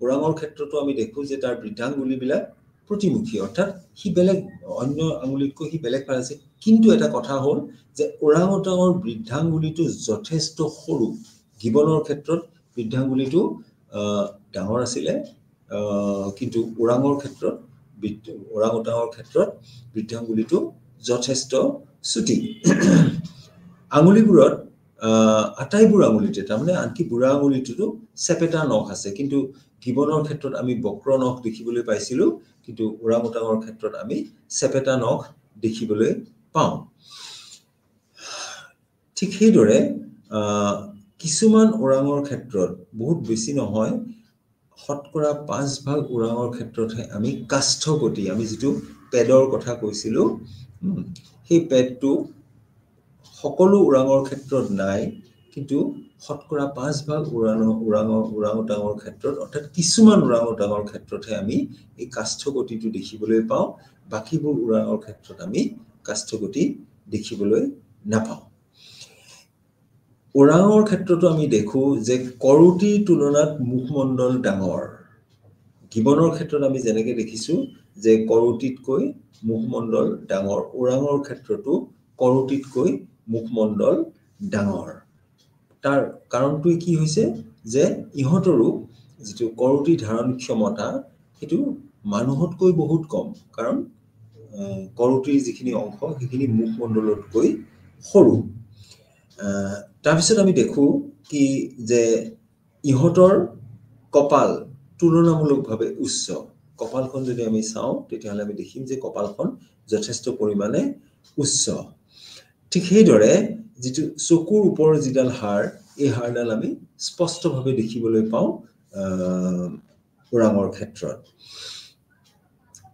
ওৰাঙৰ ক্ষেত্ৰতো আমি দেখো যে তাৰ বৃদ্ধাঙ্গুলিবিলাক প্ৰতিমুখী অৰ্থাৎ হি বেলেগ অন্য আঙুলিতকৈ হি বেলেগ ফালে আছে কিন্তু এটা কথা হ'ল যে ওৰাংওটাঙৰ বৃদ্ধাঙ্গুলিটো যথেষ্ট সৰু গিবনৰ ক্ষেত্ৰত বৃদ্ধাঙ্গুলিটো ডাঙৰ আছিলে কিন্তু ওৰাঙৰ ক্ষেত্ৰত ওৰাংউটাঙৰ ক্ষেত্ৰত বৃদ্ধাঙ্গুলিটো যথেষ্ট চুটি আঙুলিবোৰত আটাইবোৰ আঙুলিতে তাৰমানে আনকি বুঢ়া আঙুলিটোতো চেপেটা নখ আছে কিন্তু গিবনৰ ক্ষেত্ৰত আমি বক্ৰ নখ দেখিবলৈ পাইছিলো কিন্তু ওৰাংউটাঙৰ ক্ষেত্ৰত আমি চেপেটা নখ দেখিবলৈ পাওঁ ঠিক সেইদৰে কিছুমান ওৰাঙৰ ক্ষেত্ৰত বহুত বেছি নহয় শতকৰা 5% ওৰাঙৰ ক্ষেত্ৰতহে আমি কাষ্ঠগতি আমি যেটো পেডৰ কথা কৈছিলো সেই পেডটো সকলো ওৰাঙৰ ক্ষেত্ৰত নাই কিন্তু শতকৰা 5% ওৰাংউটাঙৰ ক্ষেত্ৰত অৰ্থাৎ কিছুমান ওৰাংউটাঙৰ ক্ষেত্ৰতহে আমি এই কাষ্ঠগতিটো দেখিবলৈ পাওঁ বাকিবোৰ ওৰাঙৰ ক্ষেত্ৰত আমি কাষ্ঠগতি দেখিবলৈ নাপাওঁ ওৰাঙৰ ক্ষেত্ৰতো আমি দেখো যে কৰোটিৰ তুলনাত মুখমণ্ডল ডাঙৰ গিবনৰ ক্ষেত্ৰত আমি যেনেকৈ দেখিছো যে কৰোটিতকৈ মুখমণ্ডল ডাঙৰ ওৰাঙৰ ক্ষেত্ৰতো কৰোটিতকৈ মুখমণ্ডল ডাঙৰ তাৰ কাৰণটো কি হৈছে যে ইহঁতৰো যেটো কৰোটি ধাৰণ ক্ষমতা হেতু মানুহতকৈ বহুত কম কাৰণ কৰোটিৰ যিখিনি অংশ সেইখিনি মুখমণ্ডলতকৈ সৰু তাৰ পিছত আমি দেখো কি যে ইহঁতৰ কপাল তুলনামূলকভাৱে উচ্চ কপালখন যদি আমি চাওঁ তেতিয়াহলে আমি দেখিম যে কপালখন যথেষ্ট পৰিমাণে উচ্চ ঠিক সেইদৰে যেটো চকুৰ ওপৰৰ যিডাল হাড় এই হাড়ডাল আমি স্পষ্টভাৱে দেখিবলৈ পাওঁ ওৰাঙৰ ক্ষেত্ৰত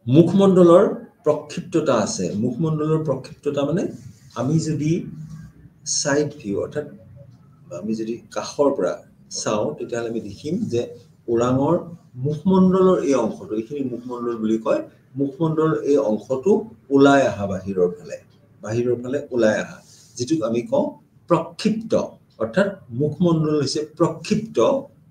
মুখমণ্ডলৰ প্ৰক্ষিপ্ততা আছে মুখমণ্ডলৰ প্ৰক্ষিপ্ততা মানে আমি যদি সাইড ভিউ অৰ্থাৎ আমি যদি কাখৰ পৰা চাওঁ তেতিয়াহলে আমি দেখিম যে ওৰাঙৰ মুখমণ্ডলৰ এই অংশটো এইখিনি মুখমণ্ডল বুলি কয় মুখমণ্ডলৰ এই অংশটো ওলাই আহা বাহিৰৰ ফালে ওলাই আহা যেটো আমি কওঁ প্ৰক্ষিপ্ত অৰ্থাৎ মুখমণ্ডল হৈছে প্ৰক্ষিপ্ত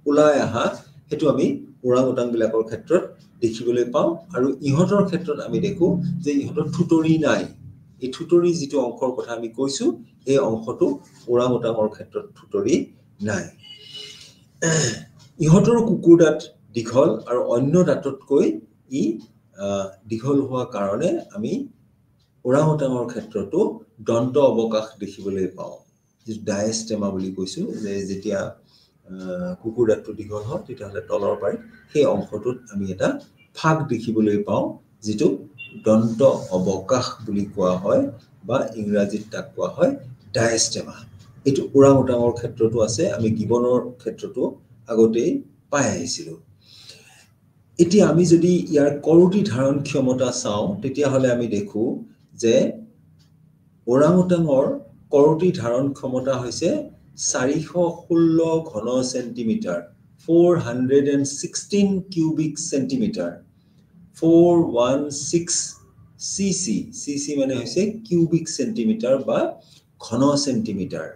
ওলাই আহা হেতু আমি ওৰাংউটাং বিলাকৰ ক্ষেত্ৰত দেখিবলৈ পাওঁ আৰু ইহঁতৰ ক্ষেত্ৰত আমি দেখো যে ইহঁতৰ থুতৰি নাই এই থুতৰি যেটো অংশৰ কথা আমি কৈছো এই অংশটো ওৰাংউটাঙৰ ক্ষেত্ৰত থুতৰি নাই ইহঁতৰ কুকুৰ দাঁত দীঘল আৰু অন্য দাঁততকৈ ই দীঘল হোৱা কাৰণে আমি ওৰাংউটাঙৰ ক্ষেত্ৰতো দন্ত অৱকাশ দেখিবলৈ পাওঁ যেটো ডায়েষ্টেমা বুলি কৈছো যে যেতিয়া কুকুৰ দাঁতটো দীঘল হয় তেতিয়াহলে তলৰ পাৰি সেই অংশটোত আমি এটা ফাক দেখিবলৈ পাওঁ যেটো দন্ত অৱকাশ বুলি কোৱা হয় বা ইংৰাজীত তাক কোৱা হয় ডায়েষ্টেমা এটো ওৰাংউটাঙৰ ক্ষেত্ৰতো আছে আমি গিবনৰ ক্ষেত্ৰতো আগতে পাই আহিছিলো এতিয়া আমি যদি ইয়াৰ কৰোটি ধাৰণ ক্ষমতা চাওঁ তেতিয়াহলে আমি দেখো যে ওৰাংউটাঙৰ কৰোটি ধাৰণ ক্ষমতা হৈছে 416 ঘন সেন্টিমিটাৰ 416 কিউবিক সেন্টিমিটাৰ 416 সিসি মানে হৈছে কিউবিক সেন্টিমিটাৰ বা ঘন সেন্টিমিটাৰ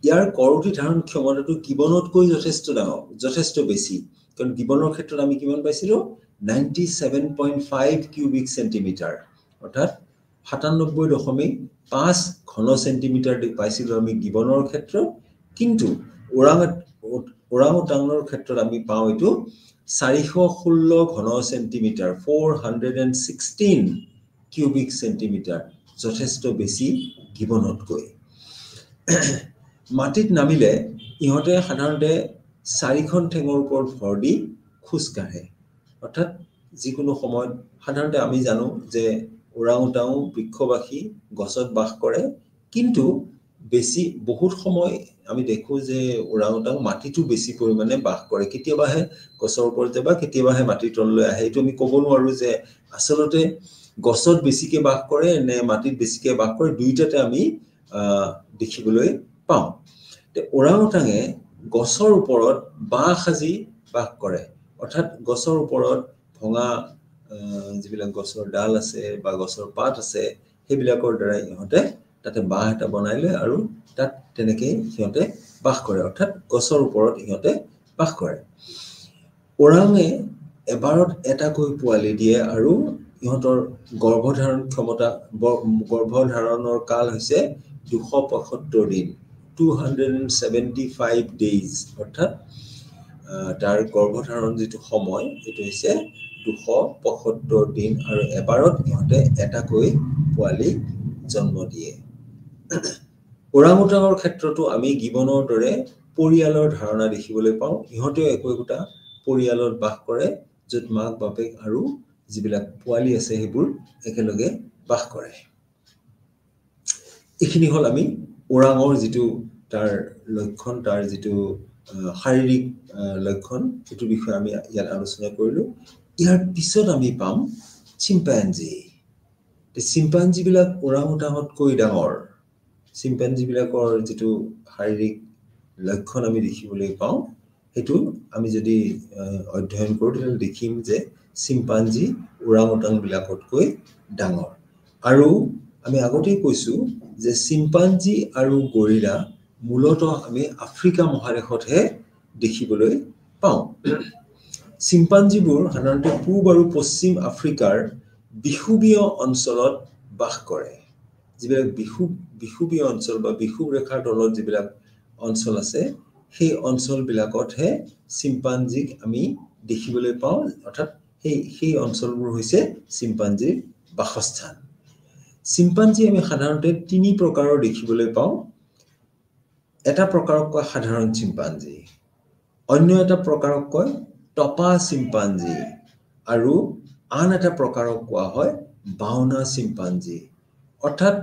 ইয়াৰ কৰোটি ধাৰণ ক্ষমতাটো গিবনতকৈ যথেষ্ট বেছি কাৰণ গিবনৰ ক্ষেত্ৰত আমি কিমান পাইছিলো 97.5 কিউবিক সেন্টিমিটাৰ অৰ্থাৎ 97.5 ঘন সেন্টিমিটাৰ পাইছিলো আমি গিবনৰ ক্ষেত্ৰত কিন্তু ওৰাংউটাঙৰ ক্ষেত্ৰত আমি পাওঁ এটো 416 ঘন সেন্টিমিটাৰ 416 কিউবিক সেন্টিমিটাৰ যথেষ্ট বেছি গিবনতকৈ মাটিত নামিলে ইহঁতে সাধাৰণতে চাৰিখন ঠেঙৰ ওপৰত ভৰ দি খোজ কাঢ়ে অৰ্থাৎ যিকোনো সময়ত সাধাৰণতে আমি জানো যে ওৰাংউটাং বৃক্ষবাসী গছত বাস কৰে কিন্তু বহুত সময় আমি দেখো যে ওৰাংউটাং মাটিটো বেছি পৰিমাণে বাস কৰে কেতিয়াবাহে গছৰ ওপৰত বা কেতিয়াবাহে মাটিৰ তললৈ আহে এটো আমি ক'ব নোৱাৰো যে আসলতে গছত বেছিকে বাস কৰে নে মাটিত বেছিকে বাস কৰে দুইটাতে আমি দেখিবলৈ পাওঁ তে ওৰাংউটাঙে গছৰ ওপৰত বাহ সাজি বাস কৰে অৰ্থাৎ গছৰ ওপৰত ভঙা যিবিলাক গছৰ ডাল আছে বা গছৰ পাত আছে সেইবিলাকৰ দ্বাৰা ইহঁতে তাতে বাহ এটা বনাই লয় আৰু তাত তেনেকৈ ইহঁতে বাস কৰে অৰ্থাৎ গছৰ ওপৰত ইহঁতে বাস কৰে ওৰাঙে এবাৰত এটাকৈ পোৱালি দিয়ে আৰু ইহঁতৰ গৰ্ভধাৰণৰ কাল হৈছে 275 দিন 275 days অৰ্থাৎ তাৰ গৰ্ভধাৰণ যেটো সময় এটো হৈছে 275 দিন আৰু এবাৰত ইহঁতে এটাকৈ পোৱালি জন্ম দিয়ে ওৰাংউটাঙৰ ক্ষেত্ৰতো আমি গিবনৰ দৰে পৰিয়ালৰ ধাৰণা দেখিবলৈ পাওঁ ইহঁতেও একোটা পৰিয়ালত বাস কৰে য'ত মাক বাপেক আৰু যিবিলাক পোৱালি আছে হেবোৰ একেলগে বাস কৰে এখিনি হল আমি ওৰাঙৰ যেটো তাৰ লক্ষণ তাৰ যেটো শাৰীৰিক লক্ষণ এটো বিষয় আমি ইয়াত আলোচনা কৰিলো ইয়াৰ পিছত আমি পাম চিম্পাঞ্জি চিম্পাঞ্জি বিলাক ওৰাংউটাঙতকৈ ডাঙৰ চিম্পাঞ্জি বিলাকৰ যেটো শাৰীৰিক লক্ষণ আমি দেখিবলৈ পাওঁ হেতু আমি যদি অধ্যয়ন কৰো তেনে দেখিম যে চিম্পাঞ্জি ওৰাংউটাং বিলাকতকৈ ডাঙৰ আৰু আমি আগতেই কৈছো যে চিম্পাঞ্জি আৰু গৰিলা মূলতঃ আমি আফ্ৰিকা মহাদেশতহে দেখিবলৈ পাওঁ চিম্পাঞ্জিবোৰ সাধাৰণতে পূব আৰু পশ্চিম আফ্ৰিকাৰ বিহুবীয় অঞ্চলত বাস কৰে যিবিলাক বিহুবীয় অঞ্চল বা বিহুব ৰেখাৰ তলত যিবিলাক অঞ্চল আছে সেই অঞ্চল বিলাকতহে চিম্পাঞ্জিক আমি দেখিবলৈ পাওঁ অৰ্থাৎ সেই অঞ্চলবোৰ হৈছে চিম্পাঞ্জিৰ বাসস্থান চিম্পাঞ্জি আমি সাধাৰণতে তিনি প্ৰকাৰৰ দেখিবলৈ পাওঁ এটা প্ৰকাৰক কয় সাধাৰণ চিম্পাঞ্জি অন্য এটা প্ৰকাৰক কয় টপা চিম্পাঞ্জি আৰু আন এটা প্ৰকাৰক কোৱা হয় বাওনা চিম্পাঞ্জি অৰ্থাৎ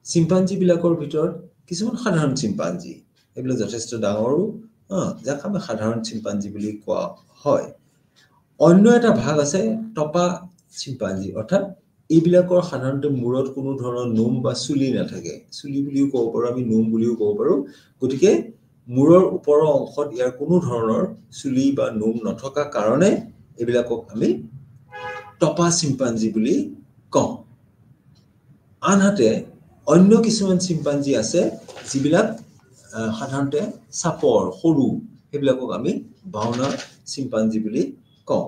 চিম্পাঞ্জি বিলাকৰ ভিতৰত কিছুমান সাধাৰণ চিম্পাঞ্জি এগুলো যথেষ্ট ডাঙৰো যাক আমি সাধাৰণ চিম্পাঞ্জি বুলি কোৱা হয় অন্য এটা ভাগ আছে টপা চিম্পাঞ্জি অৰ্থাৎ এইবিলাকৰ সাধাৰণতে মূৰত কোনো ধৰণৰ নোম বা চুলি নাথাকে চুলি বুলিও ক'ব পাৰো আমি নোম বুলিও ক'ব পাৰো গতিকে মূৰৰ ওপৰৰ অংশত ইয়াৰ কোনো ধৰণৰ চুলি বা নোম নথকা কাৰণে এইবিলাকক আমি টপা চিম্পাঞ্জি বুলি কওঁ আনহাতে অন্য কিছুমান চিম্পাঞ্জি আছে যিবিলাক সাধাৰণতে চাপৰ সৰু সেইবিলাকক আমি বাওনা চিম্পাঞ্জি বুলি কওঁ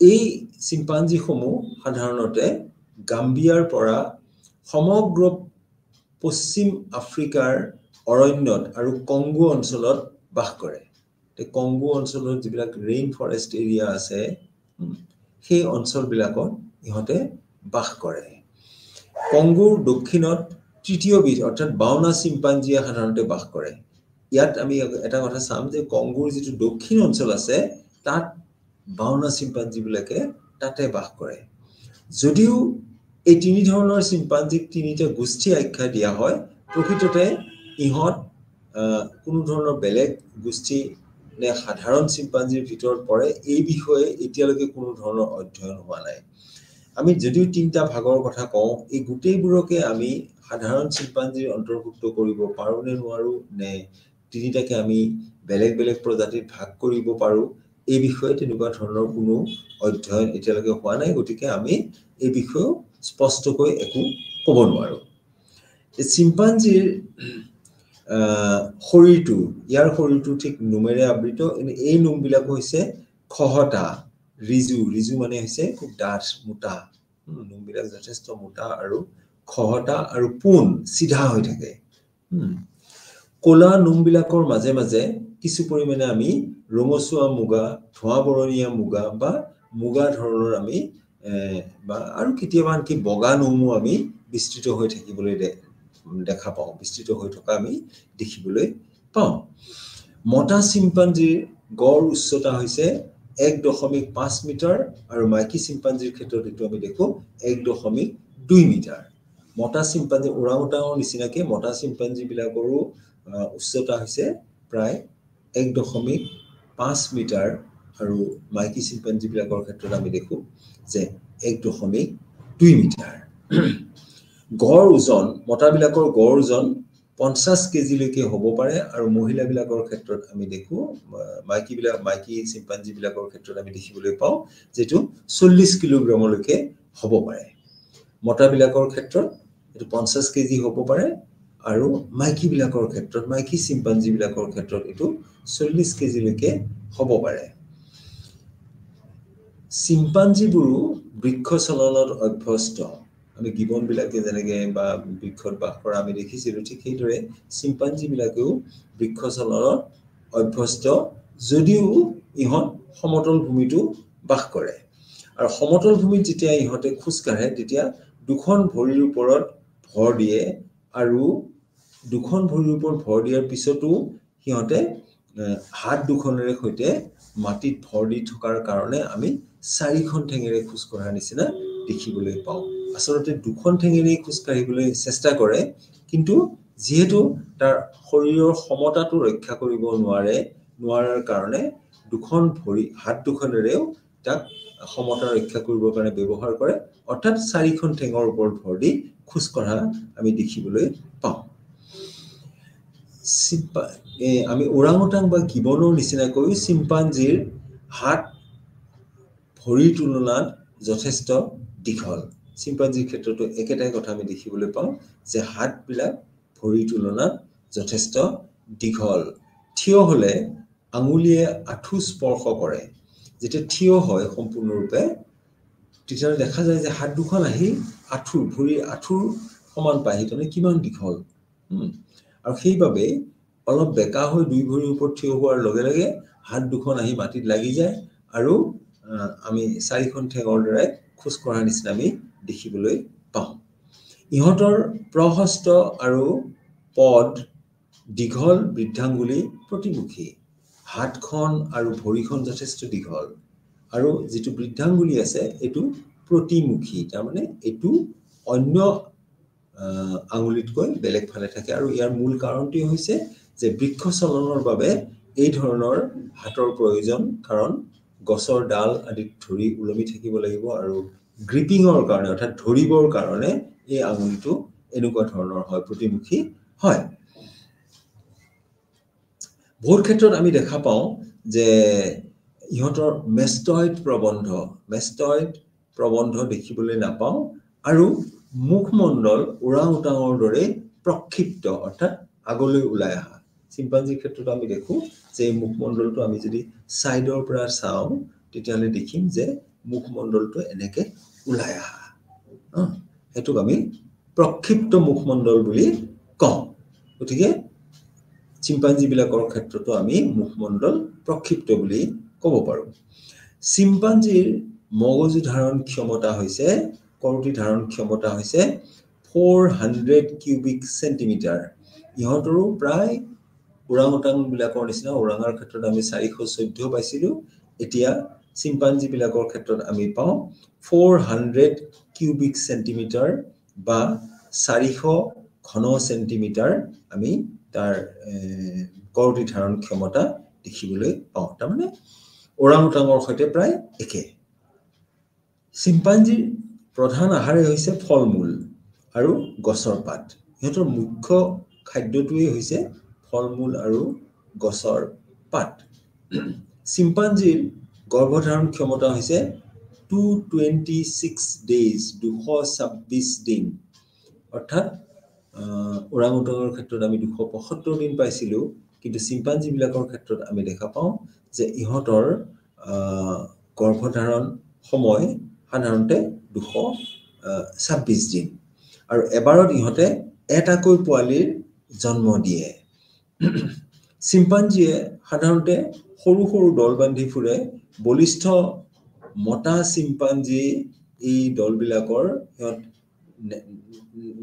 এই চিম্পাঞ্জি সমূহ সাধাৰণতে গাম্বিয়াৰ পৰা সমগ্ৰ পশ্চিম আফ্ৰিকাৰ অৰণ্যত আৰু কংগো অঞ্চলত বাস কৰে তে কংগো অঞ্চলত যিবিলাক ৰেইন ফৰেষ্ট এৰিয়া আছে সেই অঞ্চল বিলাকত ইহঁতে বাস কৰে কংগোৰ দক্ষিণত তৃতীয় বিধ অৰ্থাৎ বাওনা চিম্পাঞ্জিয়ে সাধাৰণতে বাস কৰে ইয়াত আমি এটা কথা চাম যে কংগোৰ যেটো দক্ষিণ অঞ্চল আছে তাত বাওনা চিম্পাঞ্জি বিলাকে তাতে বাস কৰে যদিও এই তিনি ধৰণৰ চিম্পাঞ্জিক তিনিটা গোষ্ঠী আখ্যা দিয়া হয় প্ৰকৃততে ইহঁত কোনো ধৰণৰ বেলেগ গোষ্ঠী নে সাধাৰণ চিম্পাঞ্জিৰ ভিতৰত পৰে এই বিষয়ে এতিয়ালৈকে কোনো ধৰণৰ অধ্যয়ন হোৱা নাই আমি যদিও তিনটা ভাগৰ কথা কওঁ এই গোটেইবোৰকে আমি সাধাৰণ চিম্পাঞ্জিৰ অন্তৰ্ভুক্ত কৰিব পাৰো নে নোৱাৰো নে তিনিটাকে আমি বেলেগ বেলেগ প্ৰজাতিত ভাগ কৰিব পাৰো এই বিষয়ে তেনেকুৱা ধৰণৰ কোনো অধ্যয়ন এতিয়ালৈকে হোৱা নাই গতিকে আমি এই বিষয়ে স্পষ্টকৈ একো ক'ব নোৱাৰো এই চিম্পাঞ্জিৰ শৰীৰটো ঠিক নোমেৰে আবৃত এই নোমবিলাক হৈছে খহটা ৰিজু মানে হৈছে খুব ডাঠ মোটা নোমবিলাক যথেষ্ট মোটা আৰু খহটা আৰু পোন সিধা হৈ থাকে কোলা নোমবিলাকৰ মাজে মাজে কিছু পৰিমাণে আমি ৰঙচুৱা মুগা ধোঁৱা বৰণীয়া মুগা বা মুগা ধৰণৰ আমি বা আৰু কেতিয়াবা আনকি বগা নোমো আমি বিস্তৃত হৈ থাকিবলৈ দেখা পাওঁ বিস্তৃত হৈ থকা আমি দেখিবলৈ পাওঁ মটা চিম্পাঞ্জিৰ গড় উচ্চতা হৈছে 1.5 মিটাৰ আৰু মাইকী চিম্পাঞ্জিৰ ক্ষেত্ৰত এটো আমি দেখো 1.2 মিটাৰ মটা চিম্পাঞ্জি ওৰাংউটাঙৰ নিচিনাকে মটা চিম্পাঞ্জি বিলাকৰো উচ্চতা হৈছে প্ৰায় 1.5 মিটাৰ আৰু মাইকী চিম্পাঞ্জি বিলাকৰ ক্ষেত্ৰত আমি দেখো যে 1.2 মিটাৰ গড় ওজন মটা বিলাকৰ গড় ওজন 50 কেজি লৈকে হ'ব পাৰে আৰু মহিলা বিলাকৰ ক্ষেত্ৰত আমি দেখো মাইকী চিম্পাঞ্জি বিলাকৰ ক্ষেত্ৰত আমি দেখিবলৈ পাওঁ যেটো 40 কিলোগ্ৰামলৈকে হ'ব পাৰে মটা বিলাকৰ ক্ষেত্ৰত এটো 50 কেজি হ'ব পাৰে আৰু মাইকী বিলাকৰ ক্ষেত্ৰত মাইকী চিম্পাঞ্জি বিলাকৰ ক্ষেত্ৰত এটো 40 কেজি লৈকে হ'ব পাৰে চিম্পাঞ্জিবোৰো বৃক্ষ চলনত অভ্যস্ত আমি গিবন বিলাকে যেনেকে বা বৃক্ষত বাস কৰা আমি দেখিছিলো, ঠিক সেইদৰে চিম্পাঞ্জী বিলাকেও বৃক্ষ চলনত অভ্যস্ত, যদিও ইহঁত সমতল ভূমিটো বাস কৰে। আৰু সমতল ভূমিত যেতিয়া ইহঁতে খোজ কাঢ়ে তেতিয়া দুখন ভৰিৰ ওপৰত ভৰ দিয়ে, আৰু দুখন ভৰিৰ ওপৰত ভৰ দিয়াৰ পিছতো সিহঁতে হাত দুখনেৰে সৈতে মাটিত ভৰ দি থকাৰ কাৰণে আমি চাৰিখন ঠেঙেৰে খোজ কঢ়াৰ নিচিনা দেখিবলৈ পাওঁ। আচলতে দুখন ঠেঙেৰে খোজ কাঢ়িবলৈ চেষ্টা কৰে, কিন্তু যিহেতু তাৰ শৰীৰৰ সমতাটো ৰক্ষা কৰিব নোৱাৰাৰ কাৰণে দুখন ভৰি হাত দুখনেৰেও তাক সমতা ৰক্ষা কৰিবৰ কাৰণে ব্যৱহাৰ কৰে, অৰ্থাৎ চাৰিখন ঠেঙৰ ওপৰত ভৰ দি খোজ কঢ়া আমি দেখিবলৈ পাওঁ। আমি ওৰাংওটাং বা গিবনৰ নিচিনাকৈ চিম্পাঞ্জীৰ হাত ভৰিৰ তুলনাত যথেষ্ট দীঘল। চিম্পাঞ্জীৰ ক্ষেত্ৰতো একেটাই কথা আমি দেখিবলৈ পাওঁ যে হাতবিলাক ভৰিৰ তুলনাত যথেষ্ট দীঘল। থিয় হ'লে আঙুলিয়ে আঁঠু স্পৰ্শ কৰে। যেতিয়া থিয় হয় সম্পূৰ্ণৰূপে, তেতিয়াহ'লে দেখা যায় যে হাত দুখন আহি ভৰিৰ আঁঠুৰ সমান পায়, সেইকাৰণে কিমান দীঘল। আৰু সেইবাবে অলপ বেকা হৈ দুই ভৰিৰ ওপৰত থিয় হোৱাৰ লগে লগে হাত দুখন আহি মাটিত লাগি যায়, আৰু আমি চাৰিখন ঠেঙৰ দ্বাৰাই খোজ কঢ়াৰ নিচিনা আমি দেখিবলৈ পাওঁ। ইহঁতৰ প্ৰহস্ত আৰু পদ দীঘল বৃদ্ধাঙ্গুলি প্ৰতিমুখী। হাতখন আৰু ভৰিখন যথেষ্ট দীঘল, আৰু যিটো বৃদ্ধাঙ্গুলি আছে এইটো প্ৰতিমুখী, তাৰমানে এইটো অন্য আঙুলিতকৈ বেলেগ ফালে থাকে। আৰু ইয়াৰ মূল কাৰণটো হৈছে যে বৃক্ষ চলনৰ বাবে এই ধৰণৰ হাতৰ প্ৰয়োজন, কাৰণ গছৰ ডাল আদিত ধৰি ওলমি থাকিব লাগিব, আৰু গ্ৰিপিঙৰ কাৰণে অৰ্থাৎ ধৰিবৰ কাৰণে এই আঙুলিটো এনেকুৱা ধৰণৰ হয়, প্ৰতিমুখী হয়। বহুত ক্ষেত্ৰত আমি দেখা পাওঁ যে ইহঁতৰ মেষ্টয়েড প্ৰবন্ধ দেখিবলৈ নাপাওঁ, আৰু মুখমণ্ডল ওৰাংওটাঙৰ দৰে প্ৰক্ষিপ্ত, অৰ্থাৎ আগলৈ ওলাই অহা। চিম্পাঞ্জীৰ ক্ষেত্ৰত আমি দেখোঁ যে এই মুখমণ্ডলটো আমি যদি ছাইডৰ পৰা চাওঁ তেতিয়াহ'লে দেখিম যে মুখমণ্ডলটো এনেকে ওলাই অহা, সেইটোক আমি প্ৰক্ষিপ্ত মুখমণ্ডল বুলি কওঁ। গতিকে চিম্পাঞ্জীবিলাকৰ ক্ষেত্ৰতো আমি মুখমণ্ডল প্ৰক্ষিপ্ত বুলি ক'ব পাৰোঁ। চিম্পাঞ্জীৰ মগজু ধাৰণ ক্ষমতা হৈছে 400 কিউবিক চেণ্টিমিটাৰ। ইহঁতৰো প্ৰায় ওৰাংওটাংবিলাকৰ নিচিনা, ওৰাঙৰ ক্ষেত্ৰত আমি 414 পাইছিলোঁ, এতিয়া চিম্পাঞ্জীবিলাকৰ ক্ষেত্ৰত আমি পাওঁ 400 কিউবিক চেণ্টিমিটাৰ বা 400 ঘন চেণ্টিমিটাৰ আমি তাৰ কৰটি ধাৰণ ক্ষমতা দেখিবলৈ পাওঁ। তাৰমানে ওৰাংওটাঙৰ সৈতে প্ৰায় একে। চিম্পাঞ্জীৰ প্ৰধান আহাৰেই হৈছে ফল মূল আৰু গছৰ পাত। সিহঁতৰ মুখ্য খাদ্যটোৱেই হৈছে ফল মূল আৰু গছৰ পাত। চিম্পাঞ্জীৰ গৰ্ভধাৰণ ক্ষমতা হৈছে 226 days, 226 দিন। অৰ্থাৎ ওৰাংওটাঙৰ ক্ষেত্ৰত আমি 275 দিন পাইছিলোঁ, কিন্তু চিম্পাঞ্জীবিলাকৰ ক্ষেত্ৰত আমি দেখা পাওঁ যে ইহঁতৰ গৰ্ভধাৰণ সময় সাধাৰণতে 226 দিন, আৰু এবাৰত ইহঁতে এটাকৈ পোৱালিৰ জন্ম দিয়ে। চিম্পাঞ্জীয়ে সাধাৰণতে সৰু সৰু দল বান্ধি ফুৰে। বলিষ্ঠ মতা চিম্পাঞ্জী এই দলবিলাকৰ সিহঁত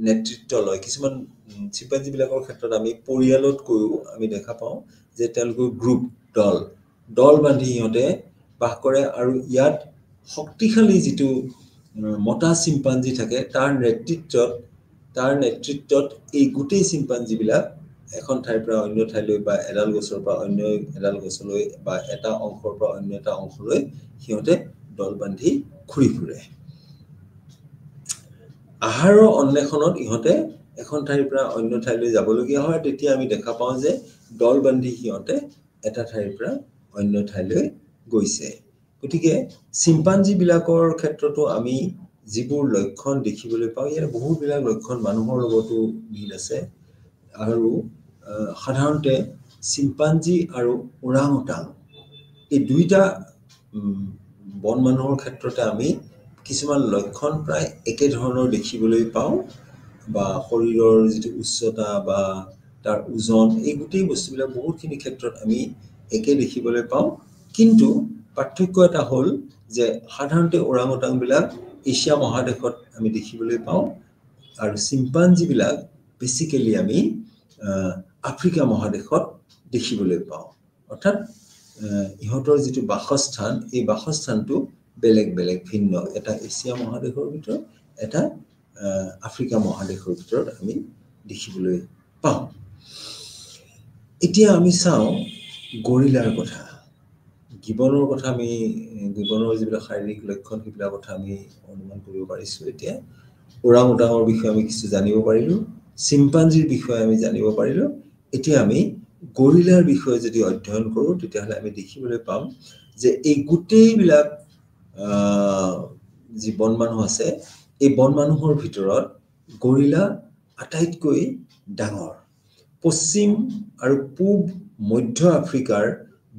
নেতৃত্ব লয়। কিছুমান চিম্পাঞ্জীবিলাকৰ ক্ষেত্ৰত আমি পৰিয়ালতকৈও আমি দেখা পাওঁ যে তেওঁলোকৰ গ্ৰুপ দল বান্ধি সিহঁতে বাস কৰে, আৰু ইয়াত শক্তিশালী যিটো মতা চিম্পাঞ্জী থাকে তাৰ নেতৃত্বত এই গোটেই চিম্পাঞ্জীবিলাক এখন ঠাইৰ পৰা অন্য ঠাইলৈ বা এডাল গছৰ পৰা অন্য এডাল গছলৈ বা এটা অংশৰ পৰা অন্য এটা অংশলৈ সিহঁতে দল বান্ধি ঘূৰি ফুৰে। আহাৰৰ অন্বেষণত ইহঁতে এখন ঠাইৰ পৰা অন্য ঠাইলৈ যাবলগীয়া হয়, তেতিয়া আমি দেখা পাওঁ যে দল বান্ধি সিহঁতে এটা ঠাইৰ পৰা অন্য ঠাইলৈ গৈছে। গতিকে চিম্পাঞ্জীবিলাকৰ ক্ষেত্ৰতো আমি যিবোৰ লক্ষণ দেখিবলৈ পাওঁ, ইয়াৰ বহুবিলাক লক্ষণ মানুহৰ লগতো মিল আছে। আৰু সাধাৰণতে চিম্পাঞ্জী আৰু ওৰাংওটাং এই দুইটা বন মানুহৰ ক্ষেত্ৰতে আমি কিছুমান লক্ষণ প্ৰায় একে ধৰণৰ দেখিবলৈ পাওঁ বা শৰীৰৰ যিটো উচ্চতা বা তাৰ ওজন এই গোটেই বস্তুবিলাক বহুতখিনি ক্ষেত্ৰত আমি একে দেখিবলৈ পাওঁ কিন্তু পাৰ্থক্য এটা হ'ল যে সাধাৰণতে ওৰাংওটাংবিলাক এছিয়া মহাদেশত আমি দেখিবলৈ পাওঁ আৰু চিম্পাঞ্জিবিলাক বেসিক্যালি আমি আফ্ৰিকা মহাদেশত দেখিবলৈ পাওঁ অৰ্থাৎ ইহঁতৰ যিটো বাসস্থান এই বাসস্থানটো বেলেগ বেলেগ ভিন্ন এটা এছিয়া মহাদেশৰ ভিতৰত এটা আফ্ৰিকা মহাদেশৰ ভিতৰত আমি দেখিবলৈ পাওঁ এতিয়া আমি চাওঁ গৰিলাৰ কথা গিবনৰ কথা আমি গিবনৰ যিবিলাক শাৰীৰিক লক্ষণ সেইবিলাক কথা আমি অনুমান কৰিব পাৰিছো এতিয়া ওৰাংওটাঙৰ বিষয়ে আমি কিছু জানিব পাৰিলো চিম্পাঞ্জিৰ বিষয়ে আমি জানিব পাৰিলো এতিয়া আমি গৰিলাৰ বিষয়ে যদি অধ্যয়ন কৰোঁ তেতিয়াহ'লে আমি দেখিবলৈ পাম যে এই গোটেইবিলাক যি বন মানুহ আছে এই বন মানুহৰ ভিতৰত গৰিলা আটাইতকৈ ডাঙৰ পশ্চিম আৰু পূব মধ্য আফ্ৰিকাৰ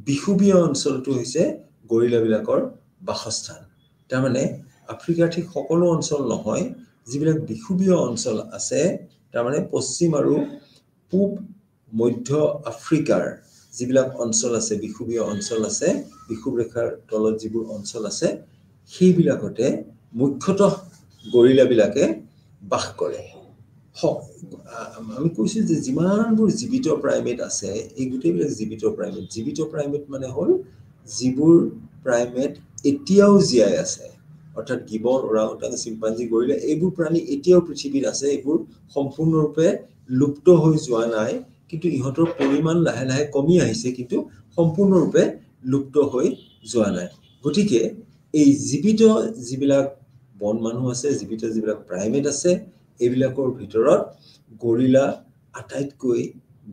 বিশুবীয় অঞ্চলটো হৈছে গৰিলাবিলাকৰ বাসস্থান তাৰমানে আফ্ৰিকাৰ ঠিক সকলো অঞ্চল নহয় যিবিলাক বিশুবীয় অঞ্চল আছে তাৰমানে পশ্চিম আৰু পূব মধ্য আফ্ৰিকাৰ যিবিলাক অঞ্চল আছে বিশুবীয় অঞ্চল আছে বিশুব ৰেখাৰ তলত যিবোৰ অঞ্চল আছে সেইবিলাকতে মুখ্যতঃ গৰিলাবিলাকে বাস কৰে আমি কৈছো যে যিমানবোৰ জীৱিত প্ৰাইমেট আছে এই গোটেইবিলাক জীৱিত প্ৰাইমেট মানে হ'ল যিবোৰ প্ৰাইমেট এতিয়াও জীয়াই আছে অৰ্থাৎ গিবন ওৰাংওটাং চিম্পাঞ্জি গৰিলা এইবোৰ প্ৰাণী এতিয়াও পৃথিৱীত আছে এইবোৰ সম্পূৰ্ণৰূপে লুপ্ত হৈ যোৱা নাই কিন্তু ইহঁতৰ পৰিমাণ লাহে লাহে কমি আহিছে কিন্তু সম্পূৰ্ণৰূপে লুপ্ত হৈ যোৱা নাই গতিকে এই জীৱিত যিবিলাক বন মানুহ আছে জীৱিত যিবিলাক প্ৰাইমেট আছে এইবিলাকৰ ভিতৰত গৰিলা আটাইতকৈ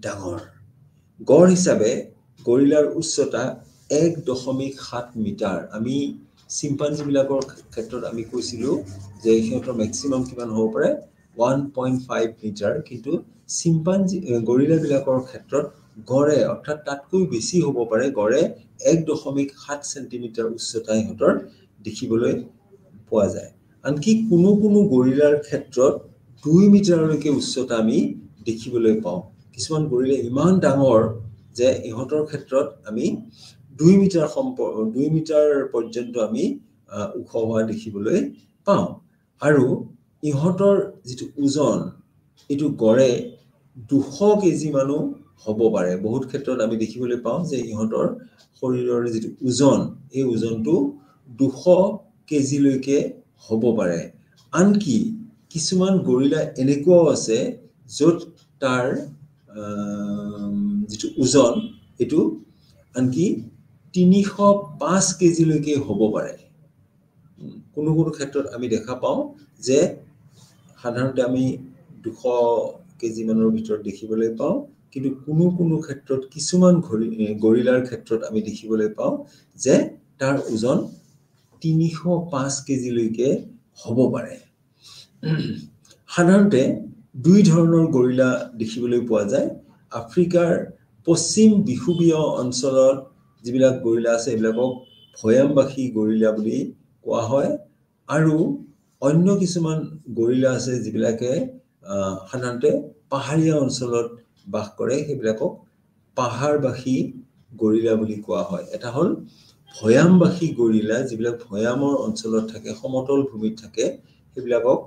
ডাঙৰ গড় হিচাপে গৰিলাৰ উচ্চতা 1.7 মিটাৰ আমি চিম্পাঞ্জিবিলাকৰ ক্ষেত্ৰত আমি কৈছিলো যে সিহঁতৰ ম্যাক্সিমাম কিমান হ'ব পাৰে 1.5 মিটাৰ কিন্তু চিম্পাঞ্জি গৰিলাবিলাকৰ ক্ষেত্ৰত গড়ে অৰ্থাৎ তাতকৈ বেছি হ'ব পাৰে গড়ে 1.7 সেন্টিমিটাৰ উচ্চতা ইহঁতৰ দেখিবলৈ পোৱা যায় আনকি কোনো কোনো গৰিলাৰ ক্ষেত্ৰত 2 মিটাৰলৈকে উচ্চতা আমি দেখিবলৈ পাওঁ কিছুমান গৰিলা ইমান ডাঙৰ যে ইহঁতৰ ক্ষেত্ৰত আমি 2 মিটাৰ পৰ্যন্ত আমি ওখ হোৱা দেখিবলৈ পাওঁ আৰু ইহঁতৰ যিটো ওজন এটো গড়ে 200 কেজি মানুহ হ'ব পাৰে বহুত ক্ষেত্ৰত আমি দেখিবলৈ পাওঁ যে ইহঁতৰ শৰীৰৰ যিটো ওজন এই ওজনটো 200 কেজি লৈকে হ'ব পাৰে আনকি কিছুমান গৰিলা এনেকুৱাও আছে য'ত তাৰ যিটো ওজন এটো আনকি 305 কেজি লৈকে হ'ব পাৰে কোনো কোনো ক্ষেত্ৰত আমি দেখা পাওঁ যে সাধাৰণতে আমি 200 কেজি মানৰ ভিতৰত দেখিবলৈ পাওঁ কিন্তু কোনো কোনো ক্ষেত্ৰত কিছুমান গৰিলাৰ ক্ষেত্ৰত আমি দেখিবলৈ পাওঁ যে তাৰ ওজন 305 কেজি লৈকে হ'ব পাৰে সাধাৰণতে দুই ধৰণৰ গৰিলা দেখিবলৈ পোৱা যায় আফ্ৰিকাৰ পশ্চিম বিশুবীয় অঞ্চলত যিবিলাক গৰিলা আছে এইবিলাকক ভয়ামবাসী গৰিলা বুলি কোৱা হয় আৰু অন্য কিছুমান গৰিলা আছে যিবিলাকে সাধাৰণতে পাহাৰীয়া অঞ্চলত বাস কৰে সেইবিলাকক পাহাৰবাসী গৰিলা বুলি কোৱা হয় এটা হ'ল ভয়ামবাসী গৰিলা যিবিলাক ভয়ামৰ অঞ্চলত থাকে সমতল ভূমিত থাকে সেইবিলাকক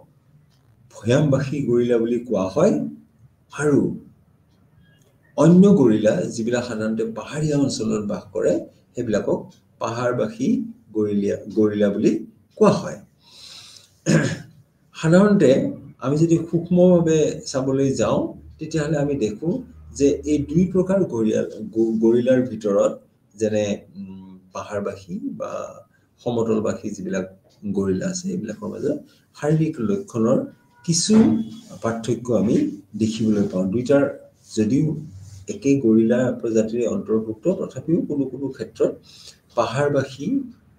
ভয়ামবাসী গৰিলা বুলি কোৱা হয় আৰু অন্য গৰিলা যিবিলাক সাধাৰণতে পাহাৰীয়া অঞ্চলত বাস কৰে সেইবিলাকক পাহাৰবাসী গৰিলা বুলি কোৱা হয় সাধাৰণতে আমি যদি সূক্ষ্মভাৱে চাবলৈ যাওঁ তেতিয়াহ'লে আমি দেখো যে এই দুই প্ৰকাৰ গৰিলাৰ ভিতৰত যেনে পাহাৰবাসী বা সমতলবাসী যিবিলাক গৰিলা আছে এইবিলাকৰ মাজত শাৰীৰিক লক্ষণৰ কিছু পাৰ্থক্য আমি দেখিবলৈ পাওঁ দুইটাৰ যদিও একে গৰিলা প্ৰজাতিৰ অন্তৰ্ভুক্ত তথাপিও কোনো কোনো ক্ষেত্ৰত পাহাৰবাসী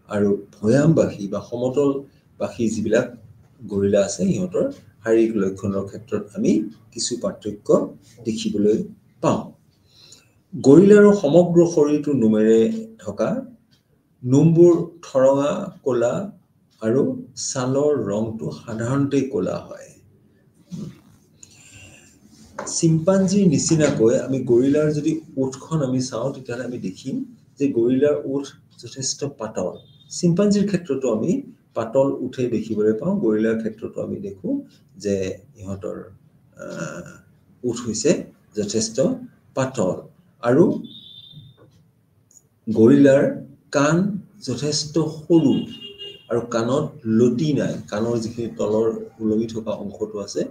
আৰু ভয়ামবাসী বা সমতলবাসী যিবিলাক গৰিলা আছে ইহঁতৰ শাৰীৰিক লক্ষণৰ ক্ষেত্ৰত আমি কিছু পাৰ্থক্য দেখিবলৈ পাওঁ গৰিলাৰ সমগ্ৰ শৰীৰটো নোমেৰে ঢকা নোমবোৰ ঠৰঙা ক'লা আৰু ছালৰ ৰংটো সাধাৰণতে ক'লা হয়। চিম্পাঞ্জিৰ নিচিনাকৈ আমি গৰিলাৰ যদি ওঠখন আমি চাওঁ তেতিয়াহ'লে আমি দেখিম যে গৰিলাৰ ওঠ যথেষ্ট পাতল। চিম্পাঞ্জিৰ ক্ষেত্ৰতো আমি পাতল ওঠে দেখিবলৈ পাওঁ, গৰিলাৰ ক্ষেত্ৰতো আমি দেখোঁ যে ইহঁতৰ ওঠ হৈছে যথেষ্ট পাতল। আৰু গৰিলাৰ কাণ যথেষ্ট সৰু আৰু কাণত লতি নাই, কাণৰ যিখিনি তলৰ ওলমি থকা অংশটো আছে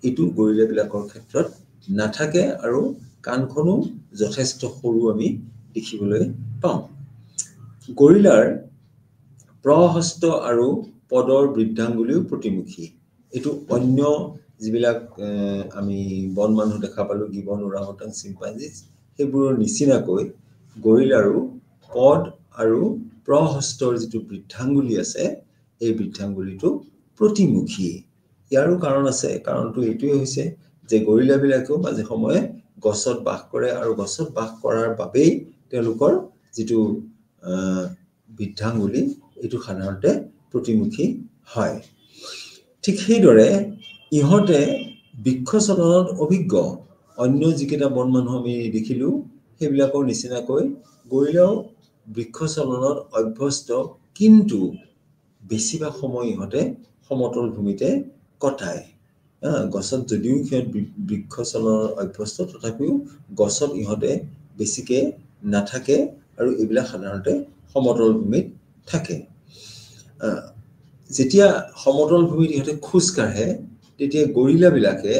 এইটো গৰিলাবিলাকৰ ক্ষেত্ৰত নাথাকে আৰু কাণখনো যথেষ্ট সৰু আমি দেখিবলৈ পাওঁ। গৰিলাৰ প্ৰহস্ত আৰু পদৰ বৃদ্ধাঙ্গুলিও প্ৰতিমুখী। এইটো অন্য যিবিলাক আমি বন মানুহ দেখা পালোঁ, গিবন, ওৰাংওটাং, চিম্পাঞ্জি, সেইবোৰৰ নিচিনাকৈ গৰিলাৰো পদ আৰু প্ৰহস্তৰ যিটো বৃদ্ধাঙ্গুলি আছে এই বৃদ্ধাঙ্গুলিটো প্ৰতিমুখী। ইয়াৰো কাৰণ আছে, কাৰণটো এইটোৱে হৈছে যে গৰিলাবিলাকেও মাজে সময়ে গছত বাস কৰে আৰু গছত বাস কৰাৰ বাবেই তেওঁলোকৰ যিটো বৃদ্ধাঙ্গুলি এইটো সাধাৰণতে প্ৰতিমুখী হয়। ঠিক সেইদৰে ইহঁতে বৃক্ষ চলনত অভিজ্ঞ। অন্য যিকেইটা বন মানুহ আমি দেখিলোঁ সেইবিলাকৰ নিচিনাকৈ গৰিলাও বৃক্ষ চলনত অভ্যস্ত, কিন্তু বেছিভাগ সময় ইহঁতে সমতল ভূমিতে কটায়। গছত যদিও সিহঁত বৃক্ষ চলনৰ অভ্যস্ত, তথাপিও গছত ইহঁতে বেছিকে নাথাকে আৰু এইবিলাক সাধাৰণতে সমতল ভূমিত থাকে। যেতিয়া সমতল ভূমিত ইহঁতে খোজ কাঢ়ে তেতিয়া গৰিলাবিলাকে